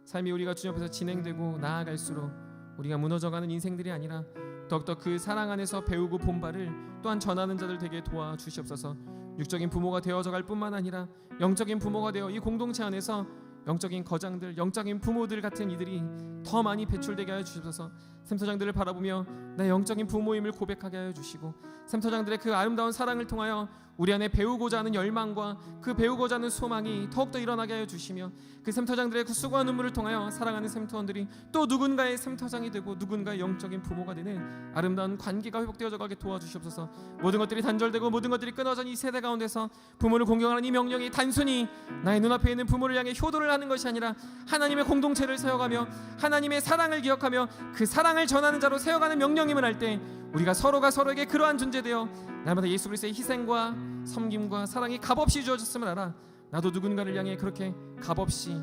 삶이 우리가 주님 앞에서 진행되고 나아갈수록 우리가 무너져가는 인생들이 아니라 더욱더 그 사랑 안에서 배우고 본 바를 또한 전하는 자들 되게 도와주시옵소서. 육적인 부모가 되어져갈 뿐만 아니라 영적인 부모가 되어 이 공동체 안에서 영적인 거장들, 영적인 부모들 같은 이들이 더 많이 배출되게 하여 주시옵소서. 샘터장들을 바라보며 나 영적인 부모임을 고백하게 하여 주시고 샘터장들의 그 아름다운 사랑을 통하여 우리 안에 배우고자 하는 열망과 그 배우고자 하는 소망이 더욱더 일어나게 하여 주시며 그 샘터장들의 그 수고와 눈물을 통하여 사랑하는 샘터원들이 또 누군가의 샘터장이 되고 누군가의 영적인 부모가 되는 아름다운 관계가 회복되어져 가게 도와주시옵소서. 모든 것들이 단절되고 모든 것들이 끊어진 이 세대 가운데서 부모를 공경하는 이 명령이 단순히 나의 눈앞에 있는 부모를 향해 효도를 하는 것이 아니라 하나님의 공동체를 세워가며 하나님의 사랑을 기억하며 그 사랑을 전하는 자로 세워가는 명령임을 알 때 우리가 서로가 서로에게 그러한 존재되어 날마다 예수 그리스도의 희생과 섬김과 사랑이 값없이 주어졌음을 알아 나도 누군가를 향해 그렇게 값없이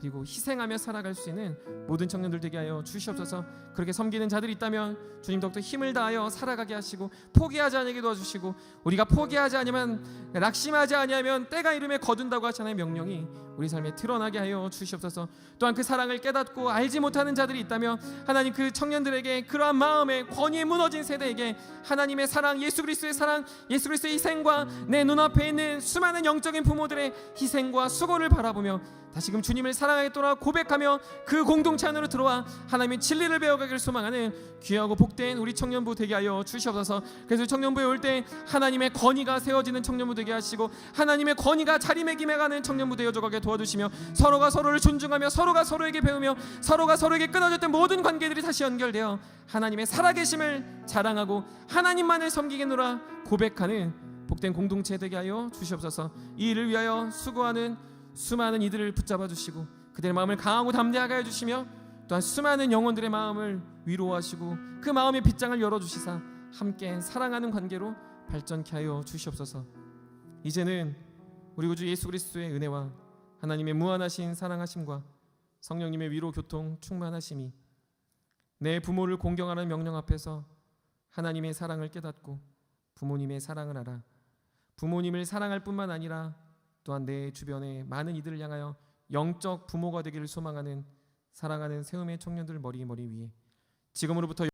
그리고 희생하며 살아갈 수 있는 모든 청년들 되게 하여 주시옵소서. 그렇게 섬기는 자들이 있다면 주님 더욱더 힘을 다하여 살아가게 하시고 포기하지 않게 도와주시고, 우리가 포기하지 아니면 낙심하지 아니하면 때가 이름에 거둔다고 하잖아요. 명령이 우리 삶에 드러나게 하여 주시옵소서. 또한 그 사랑을 깨닫고 알지 못하는 자들이 있다면 하나님 그 청년들에게 그러한 마음에 권위에 무너진 세대에게 하나님의 사랑, 예수 그리스도의 사랑, 예수 그리스도의 희생과 내 눈앞에 있는 수많은 영적인 부모들의 희생과 수고를 바라보며 다시금 주님을 사랑하겠노라 고백하며 그 공동체 안으로 들어와 하나님의 진리를 배워가기를 소망하는 귀하고 복된 우리 청년부 되게 하여 주시옵소서. 그래서 청년부에 올 때 하나님의 권위가 세워지는 청년부 되게 하시고 하나님의 권위가 자리매김해가는 청년부 되어져가게 도와주시며 서로가 서로를 존중하며 서로가 서로에게 배우며 서로가 서로에게 끊어졌던 모든 관계들이 다시 연결되어 하나님의 살아계심을 자랑하고 하나님만을 섬기겠노라 고백하는 복된 공동체 되게 하여 주시옵소서. 이 일을 위하여 수고하는 수많은 이들을 붙잡아 주시고 그들의 마음을 강하고 담대하게 해주시며 또한 수많은 영혼들의 마음을 위로하시고 그 마음의 빗장을 열어주시사 함께 사랑하는 관계로 발전케 하여 주시옵소서. 이제는 우리 구주 예수 그리스도의 은혜와 하나님의 무한하신 사랑하심과 성령님의 위로 교통 충만하심이 내 부모를 공경하는 명령 앞에서 하나님의 사랑을 깨닫고 부모님의 사랑을 알아 부모님을 사랑할 뿐만 아니라 또한 내 주변의 많은 이들을 향하여 영적 부모가 되기를 소망하는 사랑하는 세움의 청년들 머리 위에 지금으로부터